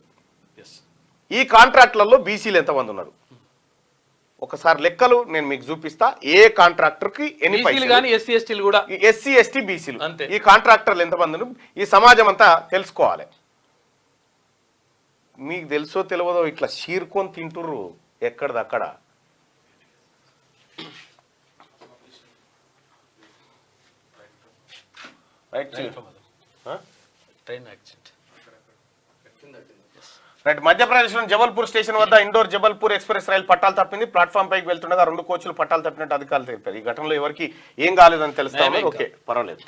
ఈ కాంట్రాక్టులలో బీసీలు ఎంతమంది ఉన్నారు? ఒకసారి లెక్కలు నేను మీకు చూపిస్తా. ఏ కాంట్రాక్టర్ కి ఎన్ని పైసలు, ఎస్సీ ఎస్టీ బీసీలు, ఈ కాంట్రాక్టర్లు ఎంతమంది, ఈ సమాజం అంతా తెలుసుకోవాలి. మీకు తెలుసో తెలియదో ఇట్లా చీరుకొని తింటుర్రు ఎక్కడిదక్కడ. రైట్, మధ్యప్రదేశ్లోని జబల్పూర్ స్టేషన్ వద్ద ఇండోర్ జబల్పూర్ ఎక్స్ప్రెస్ రైలు పట్టాలు తప్పింది. ప్లాట్ఫామ్ పైకి వెళ్తుండగా 2 కోచ్లు పట్టాలు తప్పినట్టు అధికారులు తెలిపారు. ఈ ఘటనలో ఎవరికి ఏం కాలేదని తెలుస్తా ఉన్నారు. ఓకే, పర్వాలేదు.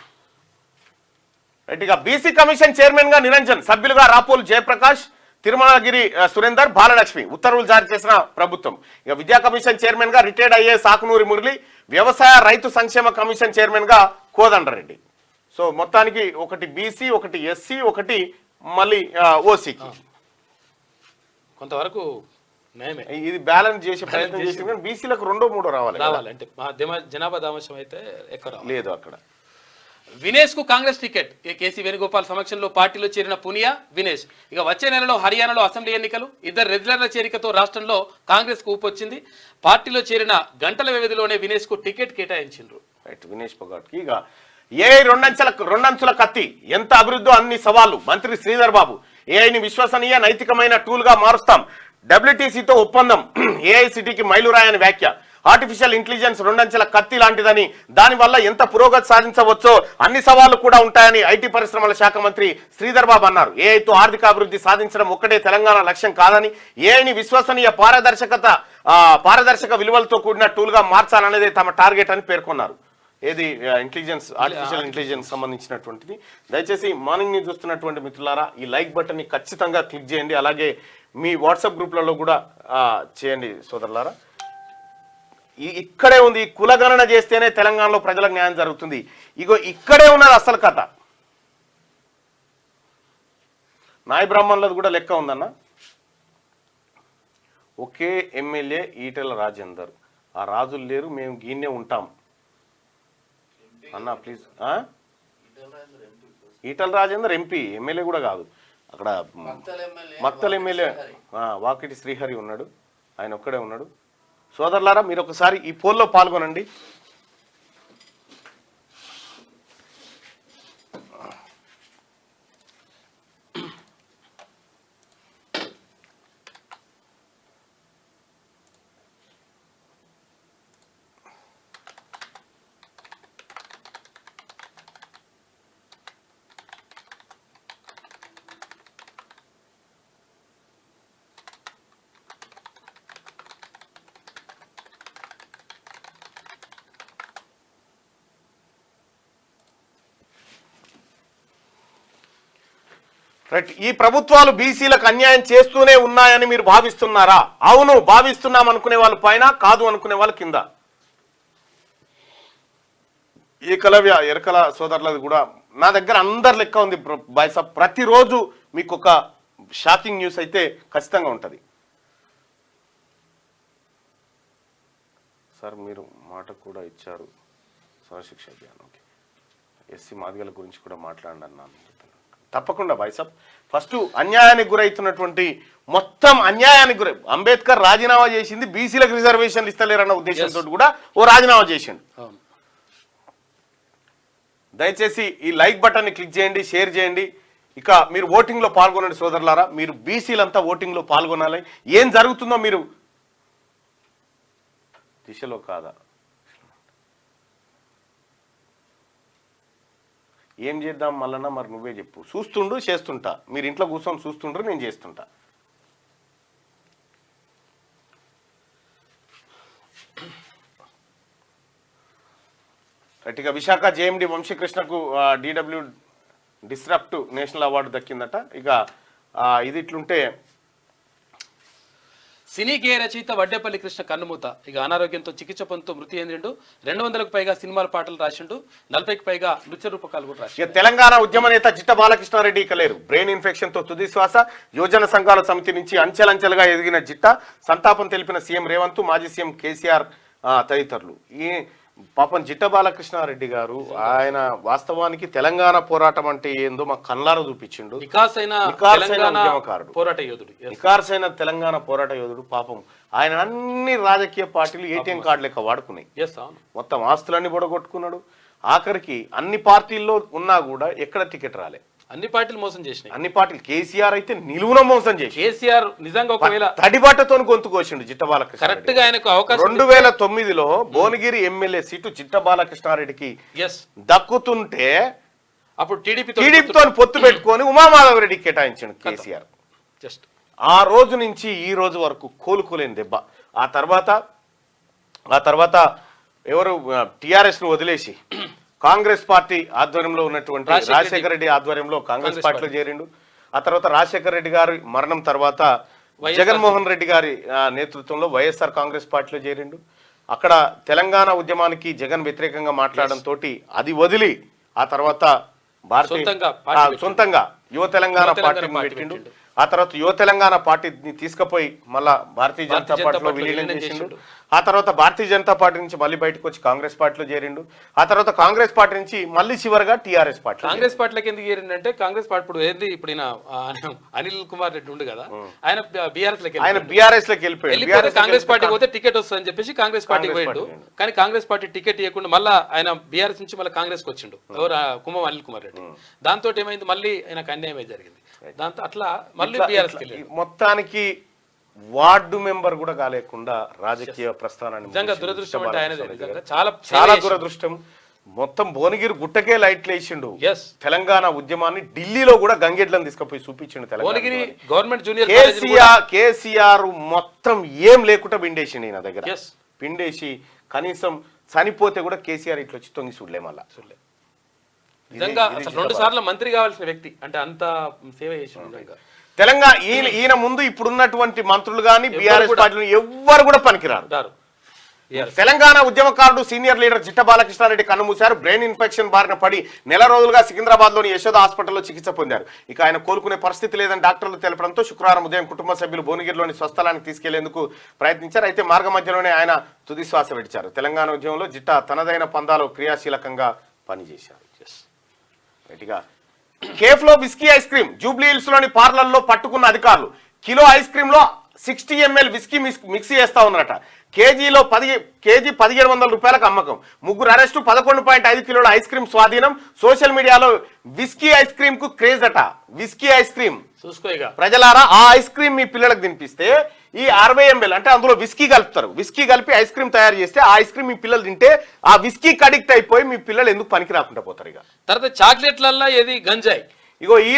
రైట్, ఇక బీసీ కమిషన్ చైర్మన్ గా నిరంజన్, సభ్యులుగా రాపోల్ జయప్రకాష్, తిరుమలగిరి సురేందర్, బాలలక్ష్మి ఉత్తర్వులు జారీ చేసిన ప్రభుత్వం. ఇక విద్యా కమిషన్ చైర్మన్ గా రిటైర్డ్ ఐఏఎస్ ఆకునూరి మురళి, వ్యవసాయ రైతు సంక్షేమ కమిషన్ చైర్మన్ గా కోదండరెడ్డి. సో మొత్తానికి ఒకటి బీసీ, ఒకటి ఎస్సీ, ఒకటి మళ్ళీ ఓసీకి. కొంతవరకు నయమే. ఇది బ్యాలెన్స్ చేసే ప్రయత్నం చేసింది కానీ బీసీలకు 2-3 రావాలి అంటే మా జనాభా దామశం అయితే ఎక్కువ లేదు అక్కడ. వినేష్ కు కాంగ్రెస్ టికెట్. కేసీ వేణుగోపాల్ సమక్షంలో పార్టీలో చేరిన పునియా వినేష్. ఇక వచ్చే నెలలో హర్యానాలో అసెంబ్లీ ఎన్నికలు. ఇద్దరు రెగ్యులర్ల చేరికతో రాష్ట్రంలో కాంగ్రెస్ కు ఊపొచ్చింది. పార్టీలో చేరిన గంటల వ్యవధిలోనే వినేష్ కు టికెట్ కేటాయించిండ్రు. రైట్, వినేష్ పొగాట్కి. ఇక ఏఐ రెండంచుల కత్తి, ఎంత అభివృద్ధో అన్ని సవాళ్లు. మంత్రి శ్రీధర్ బాబు, ఏఐని విశ్వసనీయ నైతికమైన టూల్ గా మారుస్తాం. డబ్ల్యూటీసీతో ఒప్పందం, ఏఐసిటీకి మైలురాయని వ్యాఖ్య. ఆర్టిఫిషియల్ ఇంటెలిజెన్స్ రెండంచెల కత్తి లాంటిదని, దానివల్ల ఎంత పురోగతి సాధించవచ్చో అన్ని సవాళ్లు కూడా ఉంటాయని ఐటీ పరిశ్రమల శాఖ మంత్రి శ్రీధర్ బాబు అన్నారు. ఏఐతో ఆర్థిక అభివృద్ధి సాధించడం ఒక్కటే తెలంగాణ లక్ష్యం కాదని, ఏఐని విశ్వసనీయ పారదర్శక విలువలతో కూడిన టూల్ గా మార్చాలనేదే తమ టార్గెట్ అని పేర్కొన్నారు. ఏది ఆర్టిఫిషియల్ ఇంటెలిజెన్స్ సంబంధించినటువంటిది. దయచేసి మార్నింగ్ న్యూస్ చూస్తున్నటువంటి మిత్రులారా ఈ లైక్ బటన్ ని ఖచ్చితంగా క్లిక్ చేయండి. అలాగే మీ వాట్సాప్ గ్రూప్లలో కూడా చేయండి సోదరులారా. ఇక్కడే ఉంది, కులగణన చేస్తేనే తెలంగాణలో ప్రజలకు న్యాయం జరుగుతుంది. ఇగో ఇక్కడే ఉన్నది అసలు కథ. నాయ బ్రాహ్మణులది కూడా లెక్క ఉందన్న. ఒకే ఎమ్మెల్యే ఈటెల రాజేందర్, ఆ రాజులు లేరు, మేము గీనే ఉంటాం అన్న please. Etela Rajender MP, MLA కూడా కాదు. అక్కడ మక్తల్ ఎమ్మెల్యే వాకిటి శ్రీహరి ఉన్నాడు, ఆయన ఒక్కడే ఉన్నాడు. సోదరులారా మీరు ఒకసారి ఈ పోల్లో పాల్గొనండి. రైట్, ఈ ప్రభుత్వాలు బీసీలకు అన్యాయం చేస్తూనే ఉన్నాయని మీరు భావిస్తున్నారా? అవును భావిస్తున్నాం అనుకునే వాళ్ళు పైన, కాదు అనుకునే వాళ్ళు కింద. ఏకలవ్య ఎరకల సోదరులది కూడా నా దగ్గర అందరి లెక్క ఉంది బాయ్స్. ప్రతిరోజు మీకు ఒక షాకింగ్ న్యూస్ అయితే ఖచ్చితంగా ఉంటుంది. సార్ మీరు మాట కూడా ఇచ్చారు సర్వశిక్ష అభియాన్. ఓకే, ఎస్సీ మాదిగల గురించి కూడా మాట్లాడండి అన్నాను. తప్పకుండా బాయ్సాబ్. ఫస్ట్ అన్యాయానికి గురవుతున్నటువంటి మొత్తం అన్యాయానికి గురై అంబేద్కర్ రాజీనామా చేసింది బీసీలకు రిజర్వేషన్లు ఇస్తలేరన్న ఉద్దేశంతో కూడా ఓ రాజీనామా చేసిండు. దయచేసి ఈ లైక్ బటన్ని క్లిక్ చేయండి, షేర్ చేయండి. ఇక మీరు ఓటింగ్లో పాల్గొనండి సోదరులారా. మీరు బీసీలంతా ఓటింగ్లో పాల్గొనాలి. ఏం జరుగుతుందో మీరు దిశలో కాదా, ఏం చేద్దాం మళ్ళన్నా మరి నువ్వే చెప్పు. చూస్తుండు చేస్తుంటా, మీరు ఇంట్లో కూర్చొని చూస్తుండ్రు, నేను చేస్తుంటా. ఇక విశాఖ జేఎండి వంశీకృష్ణకు డిడబ్ల్యూ డిస్రప్టివ్ నేషనల్ అవార్డు దక్కిందట. ఇక ఇది ఇట్లుంటే సినీ గేయ రచయిత వడ్డేపల్లి కృష్ణ కన్నుమూత. ఇక అనారోగ్యంతో చికిత్స పొందుతూ మృతి చెందిండు. 200కు పైగా సినిమాల పాటలు రాసిండు. 40కి పైగా నృత్య రూపకాలు కూడా రాసిండు. తెలంగాణ ఉద్యమ నేత జిట్ట బాలకృష్ణారెడ్డి ఇక లేరు. బ్రెయిన్ ఇన్ఫెక్షన్ తో తుది శ్వాస. యువజన సంఘాల సమితి నుంచి అంచెలంచెలుగా ఎదిగిన జిట్ట సంతాపం తెలిపిన సీఎం రేవంత్, మాజీ సీఎం కేసీఆర్ తదితరులు. ఈ పాపం జిట్ట బాలకృష్ణారెడ్డి గారు ఆయన వాస్తవానికి తెలంగాణ పోరాటం అంటే ఏందో మాకు కళ్ళారా చూపించిండు. నికార్సైన ఉద్యమకారుడు, నికార్సైన తెలంగాణ పోరాట యోధుడు. పాపం ఆయన అన్ని రాజకీయ పార్టీలు ఏటీఎం కార్డు లెక్క వాడుకున్నాయి. మొత్తం ఆస్తులన్నీ బొడగొట్టుకున్నాడు. ఆఖరికి అన్ని పార్టీల్లో ఉన్నా కూడా ఎక్కడ టికెట్ రాలే. అన్ని పార్టీలు మోసం చేసినాయి. అన్ని పార్టీలు. కేసీఆర్ అయితే నిలువున మోసం చేసి, కేసీఆర్ నిజంగా ఒకవేళ తడిబాటతో గొంతు కోసిండు జిట్ట బాలకృష్ణ. కరెక్ట్ గా ఆయనకు అవకాశం 2009లో భువనగిరి ఎమ్మెల్యే సీటు జిట్ట బాలకృష్ణారెడ్డికి దక్కుతుంటే అప్పుడు టీడీపీతో పొత్తు పెట్టుకొని ఉమామాధవరెడ్డికి కేటాయించాడు కేసీఆర్. జస్ట్ ఆ రోజు నుంచి ఈ రోజు వరకు కోలుకోలేని దెబ్బ. ఆ తర్వాత ఎవరు టిఆర్ఎస్ ను వదిలేసి కాంగ్రెస్ పార్టీ ఆధ్వర్యంలో ఉన్నటువంటి రాజశేఖర రెడ్డి ఆధ్వర్యంలో కాంగ్రెస్ పార్టీలో చేరిండు. ఆ తర్వాత రాజశేఖర రెడ్డి గారి మరణం తర్వాత జగన్మోహన్ రెడ్డి గారి నేతృత్వంలో వైఎస్ఆర్ కాంగ్రెస్ పార్టీలో చేరిండు. అక్కడ తెలంగాణ ఉద్యమానికి జగన్ వ్యతిరేకంగా మాట్లాడడంతో అది వదిలి ఆ తర్వాత సొంతంగా యువ తెలంగాణ పార్టీని పెట్టిండు. ఆ తర్వాత యువ తెలంగాణ పార్టీని తీసుకుపోయి మళ్ళా భారతీయ జనతా పార్టీలో విలీనం చేసిండు. ఆ తర్వాత భారతీయ జనతా పార్టీ నుంచి మళ్ళీ బయటకు వచ్చి కాంగ్రెస్ పార్టీలో చేరిండు. ఆ తర్వాత కాంగ్రెస్ పార్టీ నుంచి మళ్ళీ చివరిగా టీఆర్ఎస్ పార్టీ. కాంగ్రెస్ పార్టీలోకి ఎందుకు చేరిండంటే కాంగ్రెస్ పార్టీ ఇప్పుడు ఏంది ఇప్పుడు అనిల్ కుమార్ రెడ్డి ఉండు కదా, ఆయన బీఆర్ఎస్ లోకి వెళ్ళిపోయాడు. కాంగ్రెస్ పార్టీ పోతే టికెట్ వస్తుందని చెప్పేసి కాంగ్రెస్ పార్టీకి పోయిండు. కానీ కాంగ్రెస్ పార్టీ టికెట్ ఇవ్వకుండా మళ్ళీ ఆయన బీఆర్ఎస్ నుంచి మళ్ళీ కాంగ్రెస్కి వచ్చిండు. ఎవరు కుమ్మం అనిల్ కుమార్ రెడ్డి. దాంతో ఏమైంది, మళ్ళీ ఆయనకు అన్యాయమే జరిగింది. దాంతో అట్లా మళ్ళీ బీఆర్ఎస్ మొత్తానికి వార్డు మెంబర్ కూడా కాలేకుండా రాజకీయ ప్రస్థానాన్ని నిజంగా దురదృష్టం అంటే ఆయనదే, చాలా చాలా దురదృష్టం. మొత్తం భువనగిరి గుట్టకే లైట్లు వేసిండు. తెలంగాణ ఉద్యమాన్ని ఢిల్లీలో కూడా గంగెడ్లను తీసుకుపోయి చూపించిండు. భువనగిరి గవర్నమెంట్ జూనియర్ కేసీఆర్ మొత్తం ఏం లేకుండా పిండేసిండు ఈయన దగ్గర. పిండేసి కనీసం చనిపోతే కూడా కేసీఆర్ ఇట్లా వచ్చి తొంగి చూడలే. మళ్ళా నిజంగా 2 సార్లు మంత్రి కావాల్సిన వ్యక్తి అంటే అంత సేవ చేసిండు. తెలంగాణ ఈయన ముందు ఇప్పుడున్నటువంటి మంత్రులు కానీ బీఆర్ఎస్ పార్టీలు ఎవ్వరు కూడా పనికిరారు. తెలంగాణ ఉద్యమకారుడు సీనియర్ లీడర్ జిట్ట బాలకృష్ణారెడ్డి కన్నుమూశారు. బ్రెయిన్ ఇన్ఫెక్షన్ బారిన పడి నెల రోజులుగా సికింద్రాబాద్ లోని యశోద హాస్పిటల్లో చికిత్స పొందారు. ఇక ఆయన కోలుకునే పరిస్థితి లేదని డాక్టర్లు తెలపడంతో శుక్రవారం ఉదయం కుటుంబ సభ్యులు భువనగిరిలోని స్వస్థలానికి తీసుకెళ్లేందుకు ప్రయత్నించారు. అయితే మార్గ మధ్యలోనే ఆయన తుది శ్వాస విడిచారు. తెలంగాణ ఉద్యమంలో జిట్ట తనదైన పందాలో క్రియాశీలకంగా పనిచేశారు. గట్టిగా కేఫ్లో whisky ice cream Jubilee Hills లోని పార్లర్లో పట్టుకున్న అధికారులు. కిలో ఐస్ క్రీమ్ లో 60 ml విస్కీ మిక్స్ చేస్తా ఉన్నారట. కేజీ 1700 రూపాయలకు అమ్మకం. 3 అరెస్టు, 11.5 కిలోల ఐస్ క్రీమ్ స్వాధీనం. సోషల్ మీడియాలో విస్కీ ఐస్ క్రీమ్ కు క్రేజ్ అట. విస్కీ ఐస్ క్రీమ్ చూసుకోగా ప్రజలారా, ఆ ఐస్ క్రీమ్ మీ పిల్లలకు తినిపిస్తే ఈ 60 ml అంటే అందులో విస్కీ కలుపుతారు. విస్కీ కలిపి ఐస్ క్రీమ్ తయారు చేస్తే ఆ ఐస్ క్రీమ్ మీ పిల్లలు తింటే ఆ విస్కీ అడిక్ట్ అయిపోయి మీ పిల్లలు ఎందుకు పనికి రాకుండా పోతారు. ఇక తర్వాత చాక్లెట్లల్లో ఏది గంజాయి. ఇగో ఈ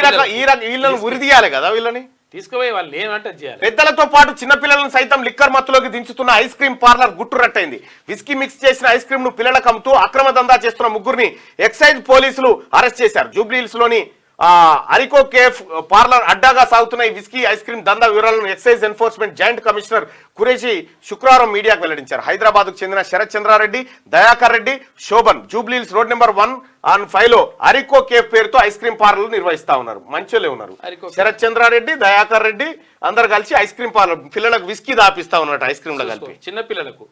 వీళ్ళని ఉరి తీయాలి కదా, వీళ్ళని తీసుకుపోయి వాళ్ళు ఏమంటే చేయాలి. పెద్దలతో పాటు చిన్నపిల్లలను సైతం లిక్కర్ మత్తులోకి దించుతున్న ఐస్ క్రీమ్ పార్లర్ గుట్టు రట్టయింది. విస్కీ మిక్స్ చేసిన ఐస్ క్రీమ్ ను పిల్లలకు అమ్ముతూ అక్రమ దందా చేస్తున్న 3 ఎక్సైజ్ పోలీసులు అరెస్ట్ చేశారు. జూబ్లీ హిల్స్ లోని అరికో కేఫ్ పార్లర్ అడ్డాగా సాగుతున్న ఈ విస్కీ ఐస్ క్రీమ్ దందా వివరాలను excise enforcement joint commissioner Qureshi శుక్రవారం మీడియాకు వెల్లడించారు. హైదరాబాద్ కు చెందిన Sharath Chandrareddy, Dayakar Reddy, Shobhan Jubilee Hills road number 1/5 లో అరికో కేఫ్ పేరుతో ఐస్ క్రీమ్ పార్లర్ నిర్వహిస్తా ఉన్నారు. మంచోలే ఉన్నారు. శరత్ చంద్రారెడ్డి, దయాకర్ రెడ్డి అందరు కలిసి ఐస్ క్రీమ్ పార్లర్ పిల్లలకు విస్కీ దాపిస్తా ఉన్నట్టు ఐస్ క్రీమ్ లో కలిపి. చిన్న పిల్లలకు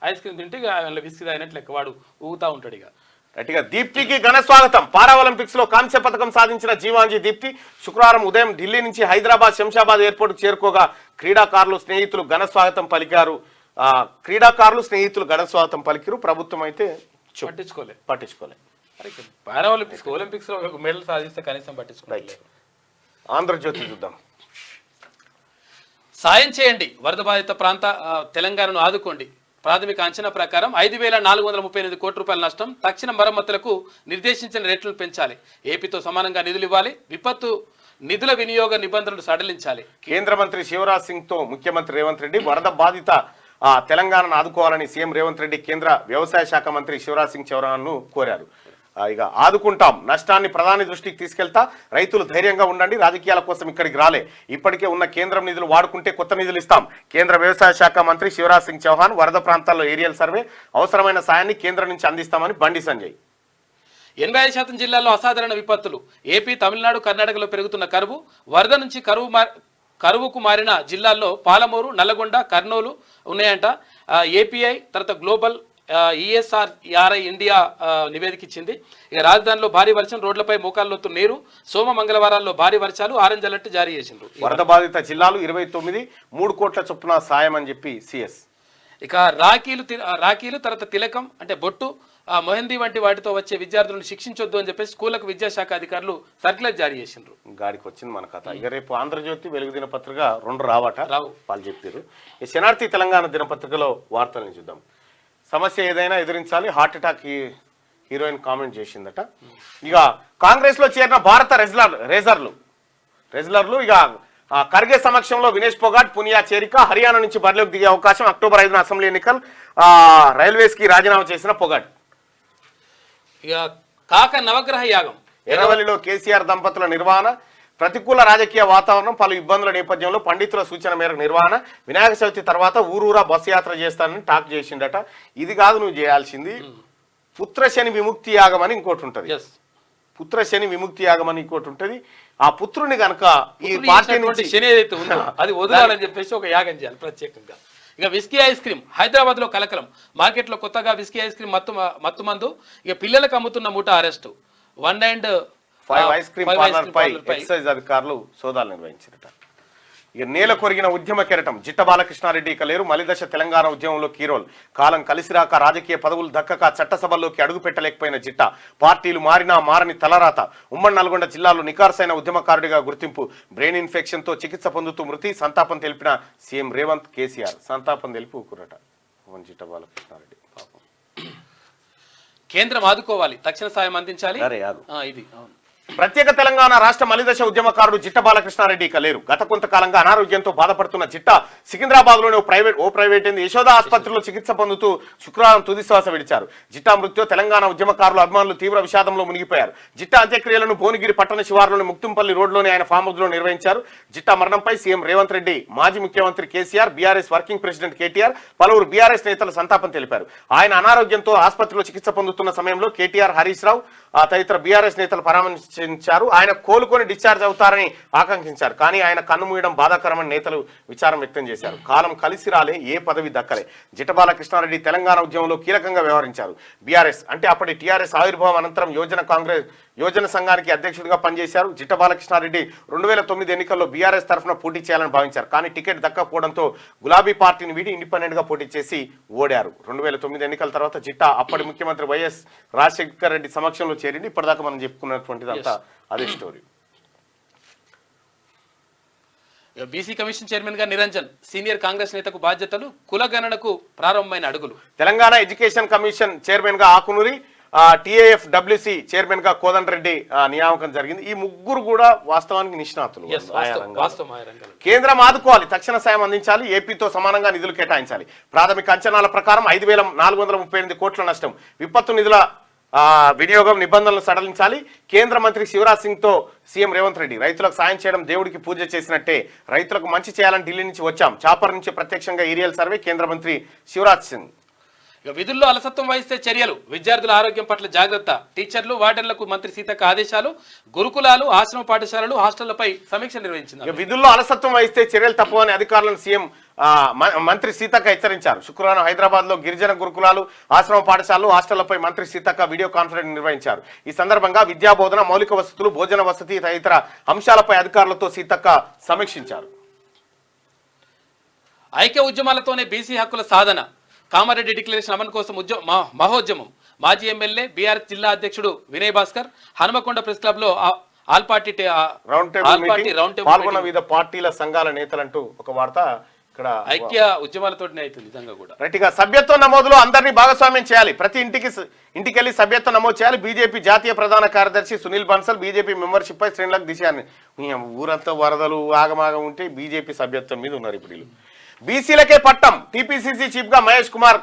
ఐస్ క్రీమ్ తింటే విస్కీ తాగినట్లు లెక్క వాడు ఊగుతా ఉంటాడు. ఇక గట్టిగా దీప్తికి ఘన స్వాగతం. పారా ఒలింపిక్స్ లో కాంస్య పథకం సాధించిన జీవాంజీ దీప్తి శుక్రవారం ఉదయం ఢిల్లీ నుంచి హైదరాబాద్ శంషాబాద్ ఎయిర్పోర్ట్ చేరుకోగా క్రీడాకారులు స్నేహితులు ఘన స్వాగతం పలికారు. ప్రభుత్వం అయితే పట్టించుకోలే. పారా ఒలింపిక్స్ లో మెడల్ సాధిస్తే కనీసం పట్టించుకోలేదు. ఆంధ్రజ్యోతి చూద్దాం. సాయం చేయండి, వరద బాధిత ప్రాంత తెలంగాణను ఆదుకోండి. ప్రాథమిక అంచనా ప్రకారం 5,438 కోట్ల రూపాయల నష్టం. తక్షణ మరమ్మతులకు నిర్దేశించిన రేట్లను పెంచాలి. ఏపీతో సమానంగా నిధులు ఇవ్వాలి. విపత్తు నిధుల వినియోగ నిబంధనలు సడలించాలి. కేంద్ర మంత్రి శివరాజ్ సింగ్ తో ముఖ్యమంత్రి రేవంత్ రెడ్డి వరద బాధిత తెలంగాణను ఆదుకోవాలని సీఎం రేవంత్ రెడ్డి కేంద్ర వ్యవసాయ శాఖ మంత్రి శివరాజ్ సింగ్ చౌహాన్ను కోరారు. ఇక ఆదుకుంటాం, నష్టాన్ని ప్రధాని దృష్టికి తీసుకెళ్తా, రైతులు ధైర్యంగా ఉండండి, రాజకీయాల కోసం ఇక్కడికి రాలే, ఇప్పటికే ఉన్న కేంద్రం నిధులు వాడుకుంటే కొత్త నిధులు ఇస్తాం. కేంద్ర వ్యవసాయ శాఖ మంత్రి శివరాజ్ సింగ్ చౌహాన్ వరద ప్రాంతాల్లో ఏరియల్ సర్వే, అవసరమైన సాయాన్ని కేంద్రం నుంచి అందిస్తామని బండి సంజయ్. 85% జిల్లాల్లో అసాధారణ విపత్తులు. ఏపీ, తమిళనాడు, కర్ణాటకలో పెరుగుతున్న కరువు. వరద నుంచి కరువుకు మారిన జిల్లాల్లో పాలమూరు, నల్లగొండ, కర్నూలు ఉన్నాయంట. ఏపీఐ తర్వాత గ్లోబల్ ESRI ఇండియా నివేదిక ఇచ్చింది. ఇక రాజధానిలో భారీ వర్షం, రోడ్లపై మోకాళ్ళలోతు నీరు. సోమ మంగళవారాల్లో భారీ వర్షాలు, ఆరెంజ్ అలర్ట్ జారీ చేసిండ్రు. వరద బాధిత జిల్లాలు 29, 3 కోట్ల చొప్పున సాయం అని చెప్పి సిఎస్. ఇక రాఖీలు తర్వాత తిలకం అంటే బొట్టు, మొహందీ వంటి వాటితో వచ్చే విద్యార్థులను శిక్షించొద్దు అని చెప్పేసి స్కూళ్లకు విద్యాశాఖ అధికారులు సర్క్యులర్ జారీ చేసిండ్రు. గాడికి వచ్చింది మన కథ. ఇక రేపు ఆంధ్రజ్యోతి, వెలుగు దినపత్రిక 2 రావట, వాళ్ళు చెప్పారు. శనార్థి తెలంగాణ దినపత్రికలో వార్తలను చూద్దాం. సమస్య ఏదైనా ఎదిరించాలి, హార్ట్ అటాక్ హీరోయిన్ కామెంట్ చేసిందట. ఇక కాంగ్రెస్ లో చేరిన భారత రెజ్లర్లు ఇక ఖర్గే సమక్షంలో వినేష్ పొగాట్, పునియా చేరిక. హర్యానా నుంచి బరిలోకి దిగే అవకాశం. అక్టోబర్ 5న అసెంబ్లీ ఎన్నికలు. రైల్వేస్ కి రాజీనామా చేసిన పొగాట్. ఇక కాక నవగ్రహ యాగం. ఎర్రవల్లిలో కేసీఆర్ దంపతుల నిర్వహణ. ప్రతికూల రాజకీయ వాతావరణం, పలు ఇబ్బందుల నేపథ్యంలో పండితుల సూచన మేరకు నిర్వహణ. వినాయక చవితి తర్వాత ఊరూరా బస్సు యాత్ర చేస్తానని టాక్ చేసిండట. ఇది కాదు నువ్వు చేయాల్సింది, పుత్రశని విముక్తి యాగం అని ఇంకోటి ఉంటుంది. పుత్ర శని విముక్తి యాగం అని ఇంకోటి ఉంటుంది. ఆ పుత్రుని గనక ఈ పుత్రుడు పార్టీ చేసినటువంటి నుంచి శని ఏదైతే ఉందో అది వదలాలని చెప్పేసి ఒక యాగం చేయాలి ప్రత్యేకంగా. ఇక విస్కీ ఐస్ క్రీమ్ హైదరాబాద్ లో కలకలం. మార్కెట్లో కొత్తగా విస్కీ ఐస్ క్రీమ్ మత్తు మందు ఇక పిల్లలకు అమ్ముతున్న మూట అరెస్టు. 5 ఐస్ క్రీమ్ పార్లర్ పై ఎక్సైజ్ అధికారులు సోదాలు నిర్వహించారట. ఇక నేల కొరిగిన ఉద్యమ కెరటం జిట్ట బాలకృష్ణారెడ్డి ఇక లేరు. మలిదశ తెలంగాణ ఉద్యమంలో కీరోల్. కాలం కలిసిరాక రాజకీయ పదవులు దక్కక చట్టసభల్లోకి అడుగు పెట్టలేకపోయిన జిట్ట పార్టీలు మారినా మారని తలరాత. ఉమ్మడి నల్గొండ జిల్లాలో నికార్సైన ఉద్యమకారుడిగా గుర్తింపు. బ్రెయిన్ ఇన్ఫెక్షన్ తో చికిత్స పొందుతూ మృతి. సంతాపం తెలిపిన సీఎం రేవంత్, కేసీఆర్. సంతాపం తెలిపి ఊకురట జిట్ట బాలకృష్ణారెడ్డి. పాపం. కేంద్రం ఆదుకోవాలి, తక్షణ సాయం అందించాలి. ఇది అవును. ప్రత్యేక తెలంగాణ రాష్ట్ర మలిదశ ఉద్యమకారుడు జిట్ట బాలకృష్ణారెడ్డి ఇక లేరు. గత కొంతకాలంగా అనారోగ్యంతో బాధపడుతున్న జిట్ట సికింద్రాబాద్ లోని ప్రైవేట్ యశోద ఆసుపత్రిలో చికిత్స పొందుతూ శుక్రవారం తుదిశ్వాస విడిచారు. జిట్టా మృత్యు తెలంగాణ ఉద్యమకారులు అభిమానులు తీవ్ర విషాదంలో మునిగిపోయారు. జిట్ట అంత్యక్రియలను భువనగిరి పట్టణ శివారులోని ముక్తుంపల్లి రోడ్లోని ఆయన ఫామ్ హౌస్ లో నిర్వహించారు. జిట్టా మరణంపై సీఎం రేవంత్ రెడ్డి, మాజీ ముఖ్యమంత్రి KCR, BRS working president KTR, పలువురు బీఆర్ఎస్ నేతలు సంతాపం తెలిపారు. ఆయన అనారోగ్యంతో ఆసుపత్రిలో చికిత్స పొందుతున్న సమయంలో కేటీఆర్, హరీష్ రావు తదితర బీఆర్ఎస్ నేతలు పరామర్శించారు. ఆయన కోలుకొని డిశ్చార్జ్ అవుతారని ఆకాంక్షించారు. కానీ ఆయన కన్నుమూయడం బాధాకరమని నేతలు విచారం వ్యక్తం చేశారు. కాలం కలిసి రాలే, ఏ పదవి దక్కలే. జిట్ట బాలకృష్ణారెడ్డి తెలంగాణ ఉద్యమంలో కీలకంగా వ్యవహరించారు. బీఆర్ఎస్ అంటే అప్పటి టీఆర్ఎస్ ఆవిర్భావం అనంతరం యోజన సంఘానికి అధ్యక్షుడిగా పనిచేశారు. జిట్ట బాలకృష్ణారెడ్డి 2009 ఎన్నికల్లో బీఆర్ఎస్ తరఫున పోటీ చేయాలని భావించారు. కానీ టికెట్ దక్కకపోవడంతో గులాబీ పార్టీని వీడి ఇండిపెండెంట్ గా పోటీ చేసి ఓడారు. 2009 ఎన్నికల తర్వాత జిట్ట అప్పటి ముఖ్యమంత్రి వైఎస్ రాజశేఖర రెడ్డి సమక్షంలో చేరింది. ఇప్పటిదాకా మనం చెప్పుకున్నటువంటిదంతా అదే స్టోరీ. బీసీ కమిషన్ చైర్మన్ గా నిరంజన్, సీనియర్ కాంగ్రెస్ నేతకు బాధ్యతలు. కులగణనకు ప్రారంభమైన అడుగులు. తెలంగాణ ఎడ్యుకేషన్ కమిషన్ చైర్మన్ గా ఆకునూరి, టీఏఎఫ్ డబ్ల్యూసీ చైర్మన్ గా కోదండరెడ్డి నియామకం జరిగింది. ఈ ముగ్గురు కూడా వాస్తవానికి నిష్ణాతులు. కేంద్రం ఆదుకోవాలి, తక్షణ సాయం అందించాలి, ఏపీతో సమానంగా నిధులు కేటాయించాలి. ప్రాథమిక అంచనాల ప్రకారం 5,438 కోట్ల నష్టం. విపత్తు నిధుల వినియోగం నిబంధనలు సడలించాలి. కేంద్ర మంత్రి శివరాజ్ సింగ్ తో సీఎం రేవంత్ రెడ్డి. రైతులకు సాయం చేయడం దేవుడికి పూజ చేసినట్టే. రైతులకు మంచి చేయాలని ఢిల్లీ నుంచి వచ్చాం. చాపర్ నుంచి ప్రత్యక్షంగా ఏరియల్ సర్వే. కేంద్ర మంత్రి శివరాజ్ సింగ్. ఇక విధుల్లో అలసత్వం వహిస్తే చర్యలు. విద్యార్థుల ఆరోగ్యం పట్ల జాగ్రత్త. టీచర్లు, వార్డెన్లకు మంత్రి సీతక్క ఆదేశాలు. గురుకులాలు, ఆశ్రమ పాఠశాలలు, హాస్టళ్లపై సమీక్ష నిర్వహించింది. విధుల్లో అలసత్వం వహిస్తే చర్యలు తప్పవని అధికారులను సీఎం మంత్రి సీతక్క హెచ్చరించారు. శుక్రవారం హైదరాబాద్ లో గిరిజన గురుకులాలు, ఆశ్రమ పాఠశాలలు, హాస్టళ్లపై మంత్రి సీతక్క వీడియో కాన్ఫరెన్స్ నిర్వహించారు. ఈ సందర్భంగా విద్యా బోధన, మౌలిక వసతులు, భోజన వసతి తదితర అంశాలపై అధికారులతో సీతక్క సమీక్షించారు. ఐక్య ఉద్యమాలతోనే బీసీ హక్కుల సాధన. కామారెడ్డి డిక్లరేషన్ అమలు కోసం మహోద్యమం. మాజీ ఎమ్మెల్యే, బీఆర్ఎస్ జిల్లా అధ్యక్షుడు వినయ్ భాస్కర్ హనుమకొండ ప్రెస్ క్లబ్ లో ఆల్ పార్టీ రౌండ్ టేబుల్ పాల్గొన్న వివిధ పార్టీల సంఘాల నేతలంటూ ఒక వార్త ఇక్కడ. ఐక్య ఉద్యమాలతోనే అవుతుంది నిజంగా కూడా. రైట్గా సభ్యత్వ నమోదులో అందరినీ భాగస్వామ్యం చేయాలి. ప్రతి ఇంటికెళ్లి సభ్యత్వ నమోదు చేయాలి. బీజేపీ జాతీయ ప్రధాన కార్యదర్శి సునీల్ బన్సల్ బీజేపీ మెంబర్షిప్ పై శ్రేణులకు దిశాన్ని. ఊరంతా వరదలు ఆగమాగం ఉంటే బీజేపీ సభ్యత్వం మీద ఉన్నారు ఇప్పుడు. బీసీలకే పట్టం. టీపీసీసీ చీఫ్ గా మహేష్ కుమార్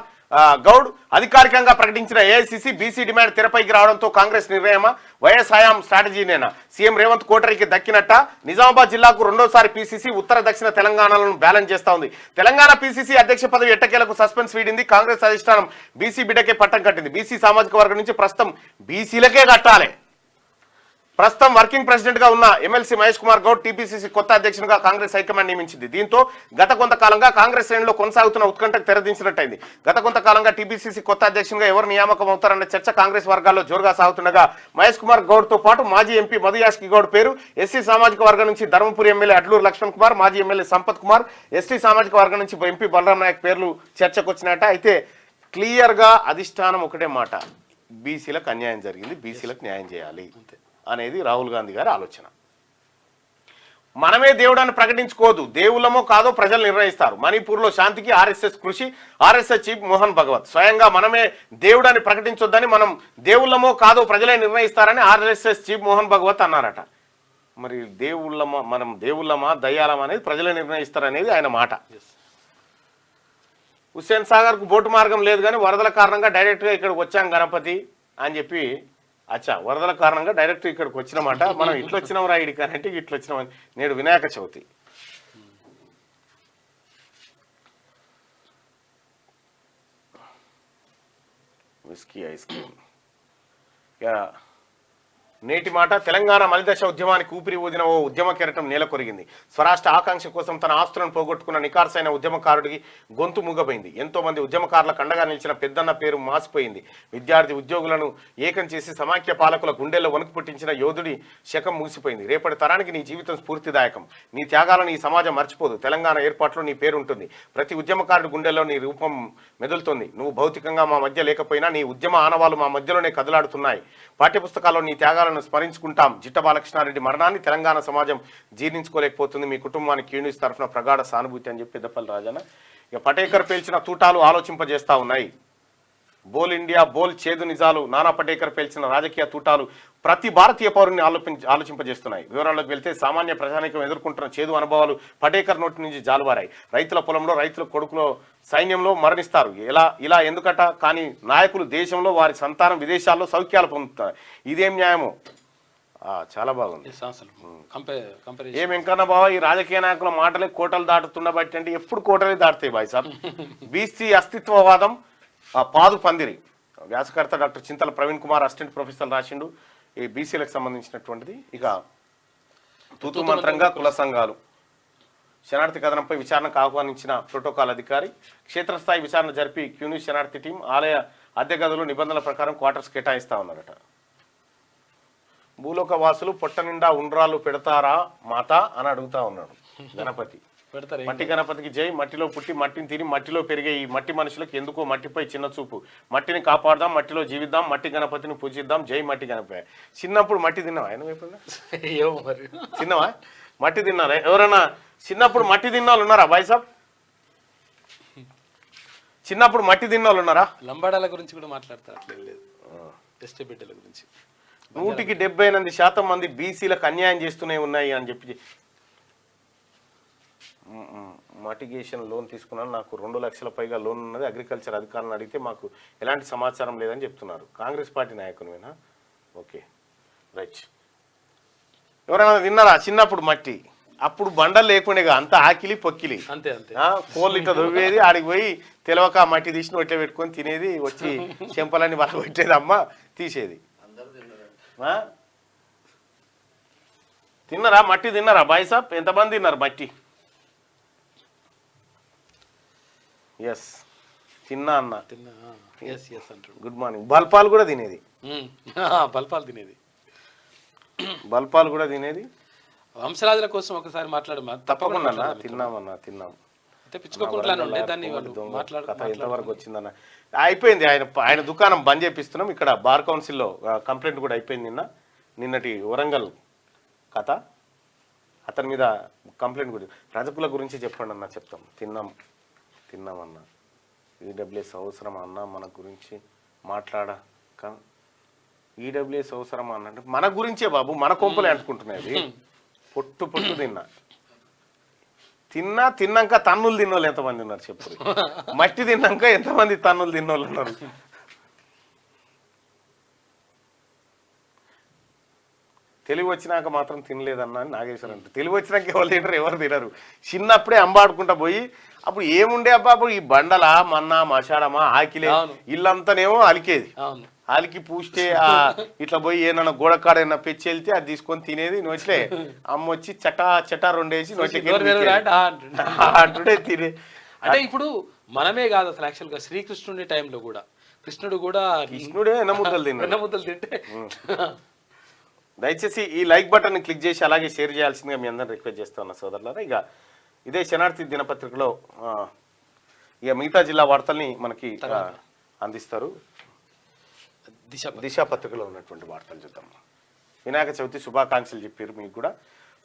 గౌడ్ అధికారికంగా ప్రకటించిన ఏఐసీసీ బీసీ డిమాండ్ తెరపైకి రావడంతో కాంగ్రెస్ నిర్ణయమా, వైఎస్ హయాం స్ట్రాటజీనేనా? సీఎం రేవంత్ కోటరీకి దక్కినట్ట? నిజామాబాద్ జిల్లాకు రెండోసారి పీసీసీ ఉత్తర దక్షిణ తెలంగాణలను బ్యాలెన్స్ చేస్తా ఉంది. తెలంగాణ పీసీసీ అధ్యక్ష పదవి ఎట్టకేలకు సస్పెన్స్ వీడింది. కాంగ్రెస్ అధిష్టానం బీసీ బిడ్డకే పట్టం కట్టింది. బీసీ సామాజిక వర్గం నుంచి ప్రస్తుతం బీసీలకే కట్టాలి. ప్రస్తుతం వర్కింగ్ ప్రెసిడెంట్ గా ఉన్న ఎమ్మెల్సీ మహేష్ కుమార్ గౌడ్ టీపీసీసీ కొత్త అధ్యక్షునిగా కాంగ్రెస్ హైకమాండ్ నియమించింది. దీంతో గత కొంతకాలంగా కాంగ్రెస్ శ్రేణిలో కొనసాగుతున్న ఉత్కంఠకు తెరదించినట్టయింది. గత కొంతకాలంగా టీపీసీసీ కొత్త అధ్యక్షునిగా ఎవరు నియామకం అవుతారన్న చర్చ కాంగ్రెస్ వర్గాల్లో జోరుగా సాగుతుండగా మహేష్ కుమార్ గౌడ్ తో పాటు మాజీ ఎంపీ మధుయాష్కి గౌడ్ పేరు, ఎస్సీ సామాజిక వర్గం నుంచి ధర్మపురి ఎమ్మెల్యే అడ్లూరు లక్ష్మణ్ కుమార్, మాజీ ఎమ్మెల్యే సంపత్ కుమార్, ఎస్టీ సామాజిక వర్గం నుంచి ఎంపీ బలరాం నాయక్ పేర్లు చర్చకు వచ్చినట్ట. అయితే క్లియర్ గా అధిష్టానం ఒకటే మాట, బీసీలకు అన్యాయం జరిగింది, బీసీలకు న్యాయం చేయాలి అనేది రాహుల్ గాంధీ గారి ఆలోచన. మనమే దేవుడాన్ని ప్రకటించుకోదు, దేవుళ్ళమో కాదో ప్రజలు నిర్ణయిస్తారు. మణిపూర్లో శాంతికి ఆర్ఎస్ఎస్ కృషి. ఆర్ఎస్ఎస్ చీఫ్ మోహన్ భగవత్ స్వయంగా మనమే దేవుడాన్ని ప్రకటించొద్దని, మనం దేవుళ్ళమో కాదో ప్రజలే నిర్ణయిస్తారని ఆర్ఎస్ఎస్ చీఫ్ మోహన్ భగవత్ అన్నారట. మరి దేవుళ్ళమా, మనం దేవుళ్ళమా దయ్యాలమా అనేది ప్రజలే నిర్ణయిస్తారనేది ఆయన మాట. హుస్సేన్ సాగర్కు బోటు మార్గం లేదు కానీ వరదల కారణంగా డైరెక్ట్గా ఇక్కడికి వచ్చాం గణపతి అని చెప్పి. అచ్చా, వరదల కారణంగా డైరెక్ట్ ఇక్కడికి వచ్చినామాట. మనం ఇట్లా వచ్చినాం రా ఇడికి అంటే ఇట్లా వచ్చినామని. నేడు Vinayaka Chavithi. Whisky ice cream. నేటి మాట తెలంగాణ మలిదశ ఉద్యమానికి ఊపిరి ఊదిన ఓ ఉద్యమ కెరటం నేల కొరిగింది. స్వరాష్ట్ర ఆకాంక్ష కోసం తన ఆస్తులను పోగొట్టుకున్న నికార్సైన ఉద్యమకారుడికి గొంతు మూగపోయింది. ఎంతో మంది ఉద్యమకారులకు అండగా నిలిచిన పెద్దన్న పేరు మాసిపోయింది. విద్యార్థి ఉద్యోగులను ఏకం చేసి సమాఖ్య పాలకుల గుండెల్లో వణుకు పుట్టించిన యోధుడి శకం ముగిసిపోయింది. రేపటి తరానికి నీ జీవితం స్ఫూర్తిదాయకం. నీ త్యాగాలను ఈ సమాజం మర్చిపోదు. తెలంగాణ ఏర్పాట్లో నీ పేరుంటుంది. ప్రతి ఉద్యమకారుడి గుండెల్లో నీ రూపం మెదులుతుంది. నువ్వు భౌతికంగా మా మధ్య లేకపోయినా నీ ఉద్యమ ఆనవాలు మా మధ్యలోనే కదలాడుతున్నాయి. పాఠ్యపుస్తకాల్లో నీ త్యాగాలను స్మరించుకుంటాం. జిట్ట బాలకృష్ణారెడ్డి మరణాన్ని తెలంగాణ సమాజం జీర్ణించుకోలేకపోతుంది. మీ కుటుంబానికి యూనిస్ తరఫున ప్రగాఢ సానుభూతి అని చెప్పి పెద్దపల్లి రాజన్న. ఇక పటేకర్ పేల్చిన తూటాలు ఆలోచింపజేస్తా ఉన్నాయి. బోల్ ఇండియా బోల్ చేదు నిజాలు. నానా పటేకర్ పేల్చిన రాజకీయ తూటాలు ప్రతి భారతీయ పౌరుని ఆలోచింపజేస్తున్నాయి. వివరాల్లోకి వెళ్తే సామాన్య ప్రజానికం ఎదుర్కొంటున్న చేదు అనుభవాలు పటేకర్ నోటి నుంచి జాలువారాయి. రైతుల పొలంలో, రైతుల కొడుకులో సైన్యంలో మరణిస్తారు. ఇలా ఎందుకట? కానీ నాయకులు దేశంలో, వారి సంతానం విదేశాల్లో సౌఖ్యాలు పొందుతారు. ఇదేం న్యాయమో? చాలా బాగుంది. ఏం వెంకన్న బావ, ఈ రాజకీయ నాయకుల మాటలే కోటలు దాటుతుండబట్టి అంటే ఎప్పుడు కోటలే దాటుతాయి బాయ్ సాబ్. బీసీ అస్తిత్వవాదం పాదు పందిరి. వ్యాసకర్త డాక్టర్ చింతల ప్రవీణ్ కుమార్ అసిస్టెంట్ ప్రొఫెసర్ రాసిండు ఈ బీసీలకు సంబంధించినటువంటిది. ఇక తూతు మంత్రంగా కుల సంఘాలు. శరణార్థి కథనంపై విచారణకు ఆహ్వానించిన ప్రోటోకాల్ అధికారి క్షేత్రస్థాయి విచారణ జరిపి క్యూన్యూస్ శరణార్థి టీం ఆలయ అద్దె గదులు నిబంధనల ప్రకారం క్వార్టర్స్ కేటాయిస్తా ఉన్నారట. భూలోక వాసులు పొట్ట నిండా ఉండ్రాలు పెడతారా మాత అని అడుగుతా ఉన్నాడు గణపతి. మట్టి గణపతికి జై. మట్టిలో పుట్టి మట్టిని తిని మట్టిలో పెరిగే ఈ మట్టి మనుషులకు ఎందుకో మట్టిపై చిన్న చూపు. మట్టిని కాపాడదాం, మట్టిలో జీవిద్దాం, మట్టి గణపతిని పూజిద్దాం. జై మట్టి గణపతి. చిన్నప్పుడు మట్టి తిన్నావా? ఆయన తిన్నావా? మట్టి తిన్నారా? ఎవరన్నా చిన్నప్పుడు మట్టి తిన్న వాళ్ళు ఉన్నారా బాయ్ సాబ్? చిన్నప్పుడు మట్టి తిన్న వాళ్ళు ఉన్నారా? లంబాడాల గురించి కూడా మాట్లాడతారు. బిడ్డల గురించి 178% మంది బీసీలకు అన్యాయం చేస్తూనే ఉన్నాయి అని చెప్పి మటిగేషన్ లోన్ తీసుకున్నాను, నాకు 2 లక్షల పైగా లోన్ ఉన్నది. అగ్రికల్చర్ అధికారులను అడిగితే మాకు ఎలాంటి సమాచారం లేదని చెప్తున్నారు. కాంగ్రెస్ పార్టీ నాయకునివేనా? Okay right. ఎవరైనా విన్నారా చిన్నప్పుడు మట్టి? అప్పుడు బండలు లేకుండేగా, అంత ఆకిలి పొక్కిలి. అంతే అంతే. కోళ్ళు ఇట్లా దొవ్వేది, ఆడికి పోయి తెలవక మట్టి తీసి నోట్లో పెట్టుకొని తినేది, వచ్చి చెంపలన్నీ వాళ్ళ పెట్టేది, అమ్మ తీసేది. తిన్నారా మట్టి? తిన్నారా బాయ్ సాబ్? ఎంతమంది తిన్నారు మట్టి? ఎస్ తిన్నా అన్న. Good morning. బల్పాలు కూడా తినేది. బల్పాలు తినేది. బల్పాలు కూడా తినేది. వంశరాజుల కోసం ఒకసారి మాట్లాడు. తప్పకుండా తిన్నామన్నా, తిన్నాం. కథ ఎంతవరకు వచ్చిందన్న? అయిపోయింది. ఆయన దుకాణం బంద్ చేపిస్తున్నాం. ఇక్కడ బార్ కౌన్సిల్లో కంప్లైంట్ కూడా అయిపోయింది. నిన్నటి వరంగల్ కథ, అతని మీద కంప్లైంట్ కూడా. రజకుల గురించి చెప్పండి అన్న. చెప్తాం. తిన్నామన్నా. ఈడబ్ల్యూఎస్ అవసరమా అన్న? మన గురించి మాట్లాడక ఈడబ్ల్యూఎస్ అవసరమా అన్నంటే మన గురించే బాబు, మన కొంపలే అంటుకుంటున్నాయి. పొట్టు తిన్నాక తన్నులు తిన్నోళ్ళు ఎంతమంది ఉన్నారు చెప్పు? మట్టి తిన్నాక ఎంతమంది తన్నులు తిన్నోళ్ళు ఉన్నారు? తెలివి వచ్చినాక మాత్రం తినలేదన్నా అని నాగేశ్వర అంటే. తెలివి వచ్చినాక ఎవరు తింటారు? ఎవరు తినరు. చిన్నప్పుడే అంబాడుకుంటా పోయి అప్పుడు ఏముండే అబ్బా, అప్పుడు ఈ బండలా మన్నా మషాడమా ఆకిలే, ఇల్లంతానేమో అలికేది. అలికి పూస్తే ఇట్లా పోయి ఏమన్నా గోడకాడ ఏమన్నా పెచ్చి వెళ్తే అది తీసుకొని తినేది. నోట్లే అమ్మ వచ్చి చటా రెండేసి అంటుండే తినే. అంటే ఇప్పుడు మనమే కాదు అసలు, యాక్చువల్ గా శ్రీకృష్ణుడి టైంలో కూడా కృష్ణుడే ఎన్నముద్దలు తింటే. దయచేసి ఈ లైక్ బటన్ క్లిక్ చేసి అలాగే షేర్ చేయాల్సిందిగా మీ అందరిని రిక్వెస్ట్ చేస్తా ఉన్నా సోదరులారా. ఇక ఇదే శనార్థి దినపత్రికలో ఇక మిగతా జిల్లా వార్తల్ని మనకి అందిస్తారు. దిశ పత్రికలో ఉన్నటువంటి వార్తలు చూద్దాం. వినాయక చవితి శుభాకాంక్షలు చెప్పారు. మీకు కూడా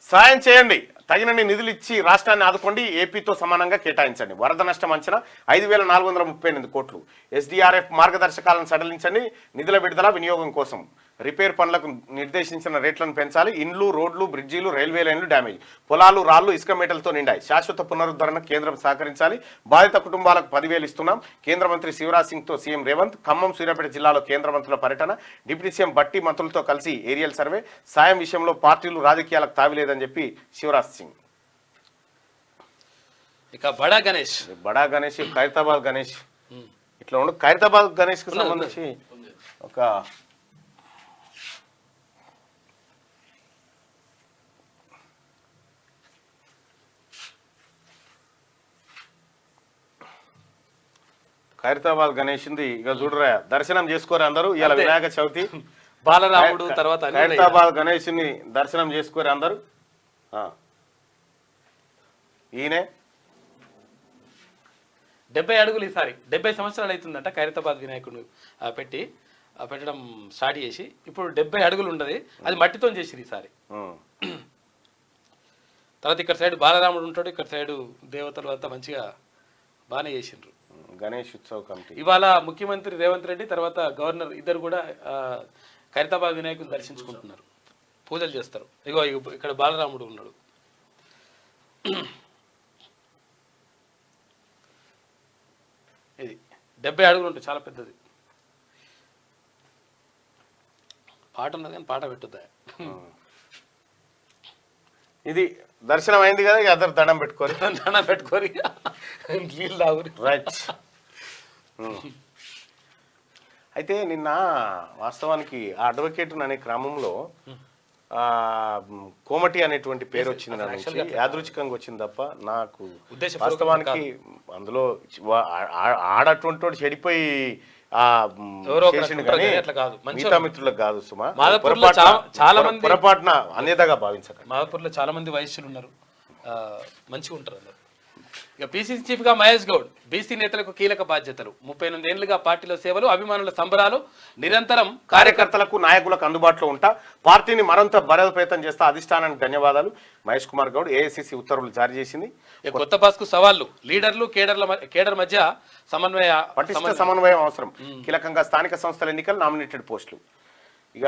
సాయం చేయండి, తగినన్ని నిధులు ఇచ్చి రాష్ట్రాన్ని ఆదుకోండి, ఏపీతో సమానంగా కేటాయించండి. వరద నష్టం అంచనా 5,438 కోట్లు. ఎస్డీఆర్ఎఫ్ మార్గదర్శకాలను సడలించండి, నిధుల విడుదల వినియోగం కోసం. రిపేర్ పనులకు నిర్దేశించిన రేట్లను పెంచాలి. ఇండ్లు, రోడ్లు, బ్రిడ్జీలు, రైల్వే లైన్లు డ్యామేజ్, పొలాలు, రాళ్లు, ఇసుక మేటలతో నిండాయి. శాశ్వత పునరుద్ధరణ కేంద్రం సహకరించాలి. బాధిత కుటుంబాలకు 10,000 ఇస్తున్నాం. కేంద్ర మంత్రి శివరాజ్ సింగ్ తో సీఎం రేవంత్. ఖమ్మం, సూర్యాపేట జిల్లాలో కేంద్ర మంత్రుల పర్యటన. డిప్యూటీ సీఎం బట్టి మంత్రులతో కలిసి ఏరియల్ సర్వే. సాయం విషయంలో పార్టీలు రాజకీయాలకు తావిలేదని చెప్పి శివరాజ్ సింగ్. ఇక బడా గణేష్ ఖైరతాబాద్ గణేష్ ఇట్లా ఉండు. ఖైరతాబాద్ గణేష్ కి సంబంధించి ఒక ఖైరతాబాద్ గణేష్ది ఇక చూడరా, దర్శనం చేసుకోరు అందరూ. ఇలా వినాయక చవితి బాలరాముడు తర్వాత ఖైరతాబాద్ గణేష్ని దర్శనం చేసుకోరు అందరూ. ఈయనే 70 అడుగులు ఈసారి 70 సంవత్సరాలు అవుతుందంట ఖైరతాబాద్ వినాయకుడు పెట్టడం స్టార్ట్ చేసి. ఇప్పుడు 70 అడుగులు ఉండదు, అది మట్టితో చేసిరు ఈసారి. తర్వాత ఇక్కడ సైడ్ బాలరాముడు ఉంటాడు, ఇక్కడ సైడ్ దేవతలు అంతా మంచిగా బాగానే చేసిండ్రు. గణేష్ ఉత్సవ్ కమిటీ ఇవాళ ముఖ్యమంత్రి రేవంత్ రెడ్డి తర్వాత గవర్నర్ ఇద్దరు కూడా ఖైరతాబాద్ వినాయకుని దర్శించుకుంటున్నారు, పూజలు చేస్తారు. ఇగో ఇక్కడ బాలరాముడు ఉన్నాడు. ఇది 70 అడుగులు ఉంటుంది, చాలా పెద్దది. పాట ఉన్నది కానీ పాట పెట్టుద్దా. ఇది దర్శనం అయింది కదా, ఇక అందరు దండం పెట్టుకోరి నీళ్ళు తాగురి. రైట్. అయితే నిన్న వాస్తవానికి ఆ అడ్వకేట్ అనే క్రమంలో కోమటి అనేటువంటి పేరు వచ్చింది, నా నుంచి యాదృచ్ఛికంగా వచ్చింది తప్ప నాకు వాస్తవానికి అందులో ఆడటువంటి చెడిపోయి మిగతా మిత్రులకు కాదు సుమా, చాలా మంది పొరపాటున అన్యతగా భావించకండి. మాదాపూర్లో చాలా మంది వయస్సులు ఉన్నారు, మంచిగా ఉంటారు అందరు. ఇక పిసిసి చీఫ్ గా మహేష్ గౌడ్ బీసీ నేతలకు కీలక బాధ్యతలు. 38 ఏళ్లుగా పార్టీలో సేవలు, అభిమానుల సంబరాలు, నిరంతరం కార్యకర్తలకు నాయకులకు అందుబాటులో ఉంటా, పార్టీని మరింత బలోపేతం చేస్తా, అధిష్టానానికి ధన్యవాదాలు. మహేష్ కుమార్ గౌడ్ ఏఐసిసి ఉత్తర్వులు జారీ చేసింది. కొత్త బాస్ కు సవాళ్లు, లీడర్లు కేడర్ మధ్య పటిష్ట సమన్వయం అవసరం. కీలకంగా స్థానిక సంస్థల ఎన్నికలు, నామినేటెడ్ పోస్టులు. ఇక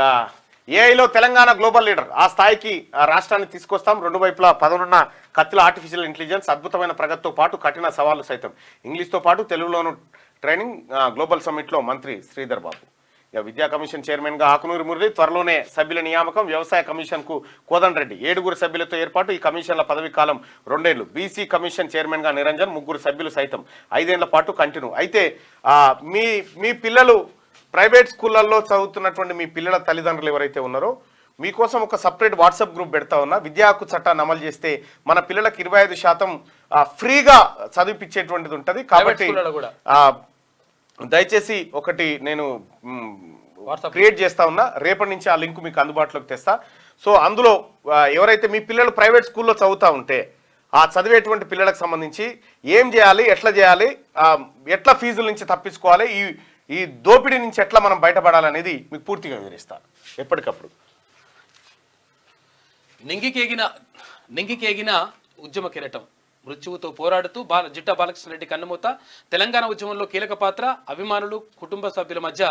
ఏఐలో తెలంగాణ గ్లోబల్ లీడర్, ఆ స్థాయికి రాష్ట్రాన్ని తీసుకొస్తాం. రెండు వైపులా పదనున్న కత్తిల ఆర్టిఫిషియల్ ఇంటెలిజెన్స్, అద్భుతమైన ప్రగతితో పాటు కఠిన సవాళ్లు సైతం. ఇంగ్లీష్తో పాటు తెలుగులోను ట్రైనింగ్. గ్లోబల్ సమ్మిట్లో మంత్రి శ్రీధర్ బాబు. ఇక విద్యా కమిషన్ చైర్మన్ గా ఆకునూరి మురళి, త్వరలోనే సభ్యుల నియామకం. వ్యవసాయ కమిషన్ కు కోదండరెడ్డి, 7 సభ్యులతో ఏర్పాటు. ఈ కమిషన్ల పదవీ కాలం 2 ఏళ్లు. బీసీ కమిషన్ చైర్మన్ గా నిరంజన్, 3 సభ్యులు సైతం 5 ఏళ్ల పాటు కంటిన్యూ. అయితే మీ పిల్లలు ప్రైవేట్ స్కూళ్ళల్లో చదువుతున్నటువంటి మీ పిల్లల తల్లిదండ్రులు ఎవరైతే ఉన్నారో మీకోసం ఒక సపరేట్ వాట్సాప్ గ్రూప్ పెడతా ఉన్నా. విద్యా హక్కు చట్టాన్ని అమలు చేస్తే మన పిల్లలకు 25% ఫ్రీగా చదివిపించేటువంటిది ఉంటుంది. కాబట్టి దయచేసి ఒకటి నేను క్రియేట్ చేస్తా ఉన్నా, రేపటి నుంచి ఆ లింక్ మీకు అందుబాటులోకి తెస్తా. సో అందులో ఎవరైతే మీ పిల్లలు ప్రైవేట్ స్కూల్లో చదువుతూ ఉంటే ఆ చదివేటువంటి పిల్లలకు సంబంధించి ఏం చేయాలి, ఎట్లా చేయాలి, ఎట్లా ఫీజుల నుంచి తప్పించుకోవాలి, ఈ దోపిడీ నుంచి ఎట్లా మనం బయటపడాలనేది మీకు పూర్తిగా వివరిస్తాను ఎప్పటికప్పుడు. నింగికేగిన ఉద్యమ కిరటం, మృత్యువుతో పోరాడుతూ జిట్టా బాలకృష్ణ రెడ్డి కన్నుమూత. తెలంగాణ ఉద్యమంలో కీలక పాత్ర, అభిమానులు, కుటుంబ సభ్యుల మధ్య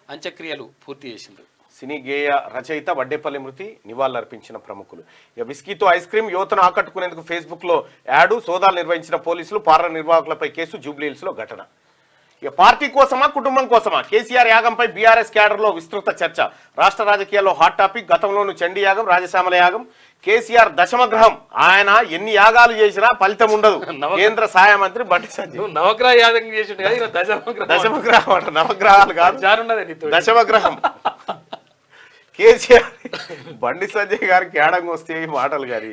అంత్యక్రియలు పూర్తి చేసింది. సినీ గేయ రచయిత వడ్డేపల్లి మృతి, నివాళులర్పించిన ప్రముఖులు. ఇక విస్కీతో ఐస్ క్రీమ్, యువతను ఆకట్టుకునేందుకు ఫేస్బుక్ లో యాడ్, సోదాలు నిర్వహించిన పోలీసులు, పార్లర్ నిర్వాహకులపై కేసు, జూబ్లీహిల్స్ లో ఘటన. ఇక పార్టీ కోసమా కుటుంబం కోసమా, కేసీఆర్ యాగంపై బీఆర్ఎస్ క్యాడర్ లో విస్తృత చర్చ. రాష్ట్ర రాజకీయాల్లో హాట్ టాపిక్. గతంలోను చండీ యాగం, రాజశ్యామల యాగం. కేసీఆర్ దశమగ్రహం, ఆయన ఎన్ని యాగాలు చేసినా ఫలితం ఉండదు. కేంద్ర సహాయ మంత్రి బండి సంజయ్ నవగ్రహ యాగం చేసిండు కదా, దశమగ్రహం అంట, నవగ్రహాలు కాదు దశమగ్రహం. కేసీఆర్ బండి సంజయ్ గారికి ఏడంగా వస్తే మాటలు గారి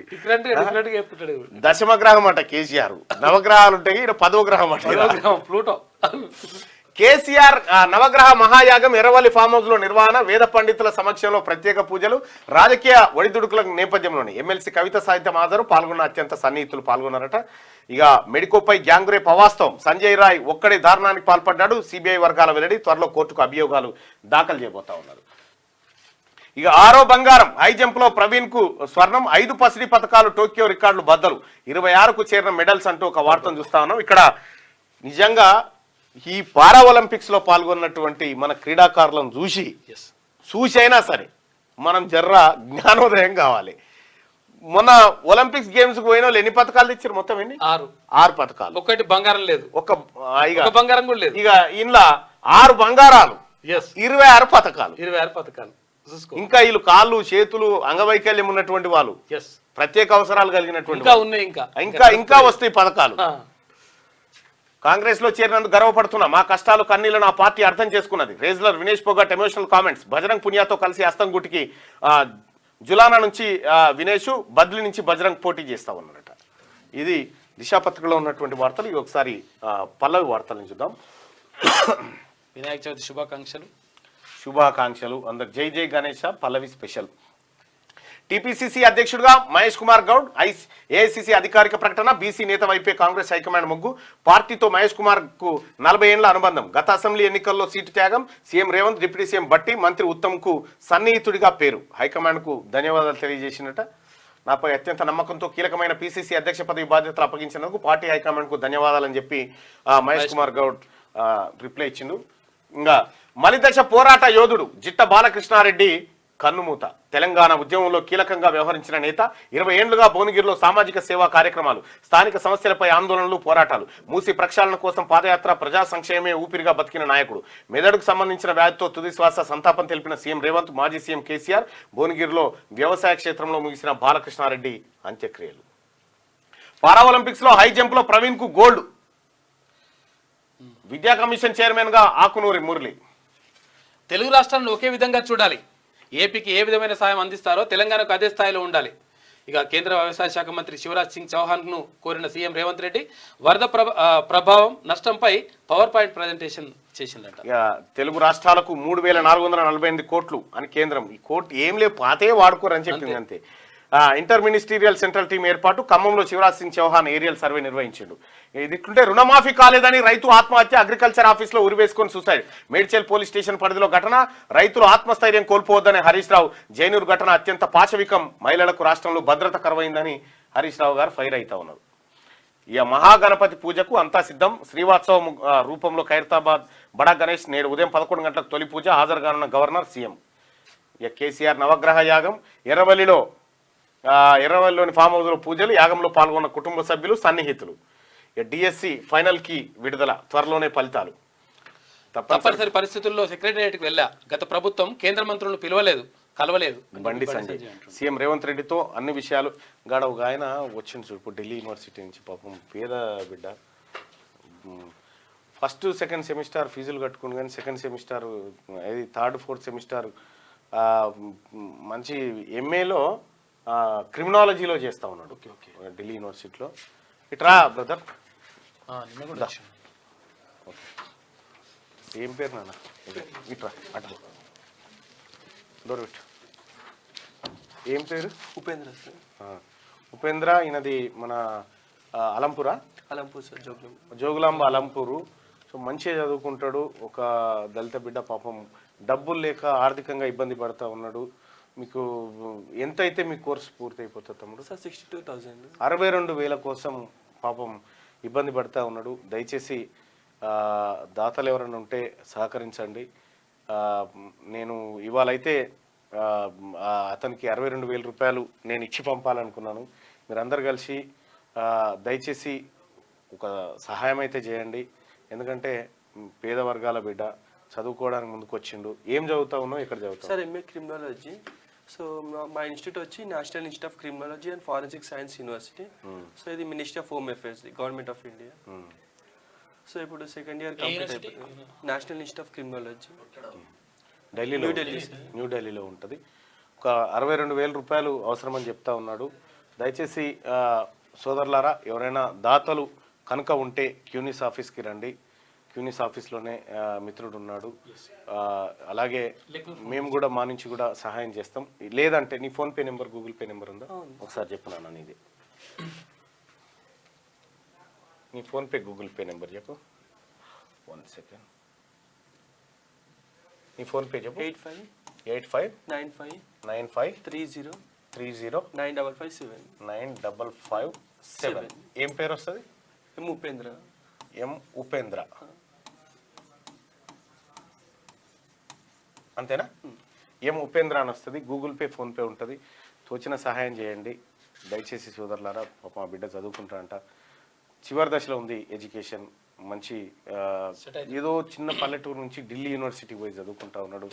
దశమగ్రహం అంట కేసీఆర్. నవగ్రహాలు ఉంటాయి, 10వ గ్రహం అంట ప్లూటో. కేసీఆర్ నవగ్రహ మహాయాగం, ఎర్రవల్లి ఫామ్ హౌస్ లో నిర్వహణ, వేద పండితుల సమక్షంలో ప్రత్యేక పూజలు. రాజకీయ ఒడిదుడుకుల నేపథ్యంలోనే ఎమ్మెల్సీ కవిత సాహిత్యం హాజరు, పాల్గొన్న అత్యంత సన్నిహితులు పాల్గొన్నారట. ఇక మెడికోపై గ్యాంగ్ రేప్ అవాస్తవం, సంజయ్ రాయ్ ఒక్కడే దారుణానికి పాల్పడ్డాడు. సిబిఐ వర్గాల వెల్లడి, త్వరలో కోర్టుకు అభియోగాలు దాఖలు చేయబోతా ఉన్నారు. ఇక 6వ బంగారం, హై జంప్ లో ప్రవీణ్ కు స్వర్ణం, 5 పసిడి పథకాలు, టోక్యో రికార్డులు బద్దలు, 26కు చేరిన మెడల్స్ అంటూ ఒక వార్తను చూస్తా ఉన్నాం. ఇక్కడ నిజంగా ఈ పారా ఒలింపిక్స్ లో పాల్గొన్నటువంటి మన క్రీడాకారులను చూసి అయినా సరే మనం జర్రా జ్ఞానోదయం కావాలి. మొన్న ఒలింపిక్స్ గేమ్స్ కు పోయిన వాళ్ళు ఎన్ని పథకాలు తెచ్చారు? మొత్తం ఎన్ని? 6 పథకాలు. ఒకటి బంగారం లేదు, ఒక బంగారం కూడా లేదు. ఇక ఇంట్లో 6 బంగారాలు, 26 పథకాలు. ఇంకా వీళ్ళు కాళ్ళు, చేతులు, అంగవైకల్యం ఉన్నటువంటి వాళ్ళు, ప్రత్యేక అవసరాలు కలిగినటువంటి ఇంకా వస్తాయి పథకాలు. కాంగ్రెస్ లో చేరినందుకు గర్వపడుతున్నా, మా కష్టాలు కన్నీళ్లను ఆ పార్టీ అర్థం చేసుకున్నది. రేజ్లర్ వినేష్ పోగట్ ఎమోషనల్ కామెంట్స్. బజరంగ్ పునియాతో కలిసి అస్తంగుటికి జులానా నుంచి వినేష్, బద్లి నుంచి బజరంగ్ పోటీ చేస్తా ఉన్నారట. ఇది దిశా పత్రికలో ఉన్నటువంటి వార్తలు. ఒకసారి పల్లవి వార్తలను చూద్దాం. వినాయక చవితి శుభాకాంక్షలు. శుభాకాంక్షలు అందరు. జై జై గణేష పల్లవి స్పెషల్. టీపీసీసీ అధ్యక్షుడిగా మహేష్ కుమార్ గౌడ్. ఏఐసీసీ అధికారిక ప్రకటన. బీసీ నేత వైపే కాంగ్రెస్ హైకమాండ్ మొగ్గు. పార్టీతో మహేష్ కుమార్ కు 40 ఏళ్ల అనుబంధం. గత అసెంబ్లీ ఎన్నికల్లో సీటు త్యాగం. CM Revanth, deputy CM Bhatti, మంత్రి ఉత్తమ్ కు సన్నిహితుడిగా పేరు. హైకమాండ్ కు ధన్యవాదాలు తెలియజేసినట. నాపై అత్యంత నమ్మకంతో కీలకమైన పీసీసీ అధ్యక్ష పదవి బాధ్యతలు అప్పగించినందుకు పార్టీ హైకమాండ్ కు ధన్యవాదాలని చెప్పి మహేష్ కుమార్ గౌడ్ రిప్లై ఇచ్చిండు. ఇంకా మలిదశ పోరాట యోధుడు జిట్ట బాలకృష్ణారెడ్డి కన్నుమూత. తెలంగాణ ఉద్యమంలో కీలకంగా వ్యవహరించిన నేత. 20 ఏళ్లుగా భువనగిరిలో సామాజిక సేవా కార్యక్రమాలు, స్థానిక సమస్యలపై ఆందోళనలు, పోరాటాలు, మూసి ప్రక్షాళన కోసం పాదయాత్ర, ప్రజా సంక్షేమమే ఊపిరిగా బతికిన నాయకుడు. మెదడుకు సంబంధించిన వ్యాధితో తుది శ్వాస సంతాపం తెలిపిన సీఎం రేవంత్, మాజీ సీఎం కేసీఆర్. భువనగిరిలో వ్యవసాయ క్షేత్రంలో ముగిసిన బాలకృష్ణారెడ్డి అంత్యక్రియలు. పారా ఒలింపిక్స్ లో హై జంప్ లో ప్రవీణ్ కు గోల్డ్. విద్యా కమిషన్ చైర్మన్ గా ఆకునూరి మురళి. తెలుగు రాష్ట్రాలను ఒకే విధంగా చూడాలి. ఏపీకి ఏ విధమైన సాయం అందిస్తారో తెలంగాణకు అదే స్థాయిలో ఉండాలి. ఇక కేంద్ర వ్యవసాయ శాఖ మంత్రి శివరాజ్ సింగ్ చౌహాన్ను కోరిన సీఎం రేవంత్ రెడ్డి వరద ప్రభావం నష్టంపై పవర్ పాయింట్ ప్రజెంటేషన్ చేసిందట. తెలుగు రాష్ట్రాలకు 3,448 కోట్లు అని కేంద్రం. ఈ కోర్టు ఏం లేవు, పాతే వాడుకోరని చెప్పింది అంతే. ఇంటర్ మినిస్టీరియల్ సెంట్రల్ టీం ఏర్పాటు. ఖమ్మంలో శివరాజ్ సింగ్ చౌహాన్ ఏరియల్ సర్వే నిర్వహించాడు. ఇది ఇట్లుంటే రుణమాఫీ కాలేదని రైతు ఆత్మహత్య. అగ్రికల్చర్ ఆఫీస్లో ఉరివేసుకొని సూసైడ్. మేడ్చల్ పోలీస్ స్టేషన్ పరిధిలో ఘటన. రైతులు ఆత్మస్థైర్యం కోల్పోవద్దని హరీష్ రావు. జైనూరు ఘటన అత్యంత పాశవికం. మహిళలకు రాష్ట్రంలో భద్రత కరువైందని హరీష్ రావు గారు ఫైర్ అవుతా ఉన్నారు. ఇక మహాగణపతి పూజకు అంతా సిద్ధం. శ్రీవాత్సవం రూపంలో ఖైరతాబాద్ బడా గణేష్ నేడు ఉదయం 11 గంటలకు తొలి పూజ. హాజరుగానున్న గవర్నర్, సీఎం. ఇక కేసీఆర్ నవగ్రహ యాగం. ఎర్రవల్లిలోని ఫామ్ హౌస్ లో పూజలు. యాగంలో పాల్గొన్న కుటుంబ సభ్యులు, సన్నిహితులు. డిఎస్సి ఫైనల్ కి విడుదల. త్వరలోనే ఫలితాలు. తప్పనిసరి పరిస్థితుల్లో సెక్రటేరియట్కి వెళ్ళా. గత ప్రభుత్వం కేంద్ర మంత్రులను కలవలేదు. బండి సంజయ్ సీఎం రేవంత్ రెడ్డితో అన్ని విషయాలు. ఒక ఆయన వచ్చింది చూడు ఢిల్లీ యూనివర్సిటీ నుంచి, పాపం పేద బిడ్డ. ఫస్ట్ సెకండ్ సెమిస్టర్ ఫీజులు కట్టుకుని, కానీ సెకండ్ సెమిస్టర్ అది థర్డ్ ఫోర్త్ సెమిస్టర్ మంచి ఎంఏలో క్రిమినాలజీలో చేస్తా ఉన్నాడు ఢిల్లీ యూనివర్సిటీలో. ఇట్రా బ్రదర్. ఏం పేరు నాన్న? ఇట్రా అటు డోర్ పెట్టు. ఏం పేరు? ఉపేంద్ర సార్. ఉపేంద్ర. ఈయనది మన అలంపూరా? అలంపూర్ సార్, జోగులాంబ అలంపూరు. సో మంచిగా చదువుకుంటాడు. ఒక దళిత బిడ్డ, పాపం డబ్బులు లేక ఆర్థికంగా ఇబ్బంది పడతా ఉన్నాడు. మీకు ఎంత అయితే మీ కోర్సు పూర్తి అయిపోతుంది తమ్ముడు? సార్ 62,000. 62,000 కోసం పాపం ఇబ్బంది పడతా ఉన్నాడు. దయచేసి దాతలు ఎవరైనా ఉంటే సహకరించండి. నేను ఇవాళైతే అతనికి 62,000 రూపాయలు నేను ఇచ్చి పంపాలనుకున్నాను. మీరందరు కలిసి దయచేసి ఒక సహాయం అయితే చేయండి. ఎందుకంటే పేద వర్గాల బిడ్డ చదువుకోవడానికి ముందుకు వచ్చిండు. ఏం చదువుతా ఉన్నావు? ఎక్కడ చదువుతావు? Sir MA criminology. సో మా ఇన్స్టిట్యూట్ వచ్చి national institute of criminology and forensic science university. So ఇది ministry of home affairs, government of India. So ఇప్పుడు సెకండ్ ఇయర్ కంప్లీట్ అయిపోయింది. నేషనల్ ఇన్స్టిట్యూట్ ఆఫ్ క్రిమినాలజీ ఢిల్లీలో, న్యూఢిల్లీలో ఉంటుంది. ఒక 62,000 రూపాయలు అవసరమని చెప్తా ఉన్నాడు. దయచేసి సోదరులారా, ఎవరైనా దాతలు కనుక ఉంటే క్యూనిస్ ఆఫీస్కి రండి. క్యూనిస్ ఆఫీస్లోనే మిత్రుడు ఉన్నాడు. అలాగే మేము కూడా మా నుంచి కూడా సహాయం చేస్తాం. లేదంటే నీ PhonePe number, Google pay number ఉందా? ఒకసారి చెప్పినాను నీది. నీ ఫోన్పే గూగుల్ పే నెంబర్ చెప్పు. 1 సెకండ్. నీ ఫోన్పే చెప్పు. 859530 ఏం పేరు వస్తుంది? ఉపేంద్ర. ఉపేంద్ర అంతేనా? ఉపేంద్ర అని వస్తుంది. గూగుల్ పే, ఫోన్పే ఉంటుంది. తోచిన సహాయం చేయండి దయచేసి సోదరులారా. పాప మా బిడ్డ చదువుకుంటా అంట, చివరి దశలో ఉంది ఎడ్యుకేషన్. మంచి ఏదో చిన్న పల్లెటూరు నుంచి ఢిల్లీ యూనివర్సిటీకి పోయి చదువుకుంటా ఉన్నాడు.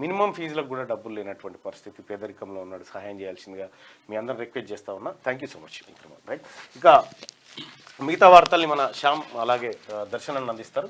మినిమం ఫీజులకు కూడా డబ్బులు లేనటువంటి పరిస్థితి, పేదరికంలో ఉన్నాడు. సహాయం చేయాల్సిందిగా మీ అందరం రిక్వెస్ట్ చేస్తా ఉన్నా. Thank you so much. Right, ఇక మిగతా వార్తల్ని మన శ్యామ్ అలాగే దర్శనాన్ని అందిస్తారు.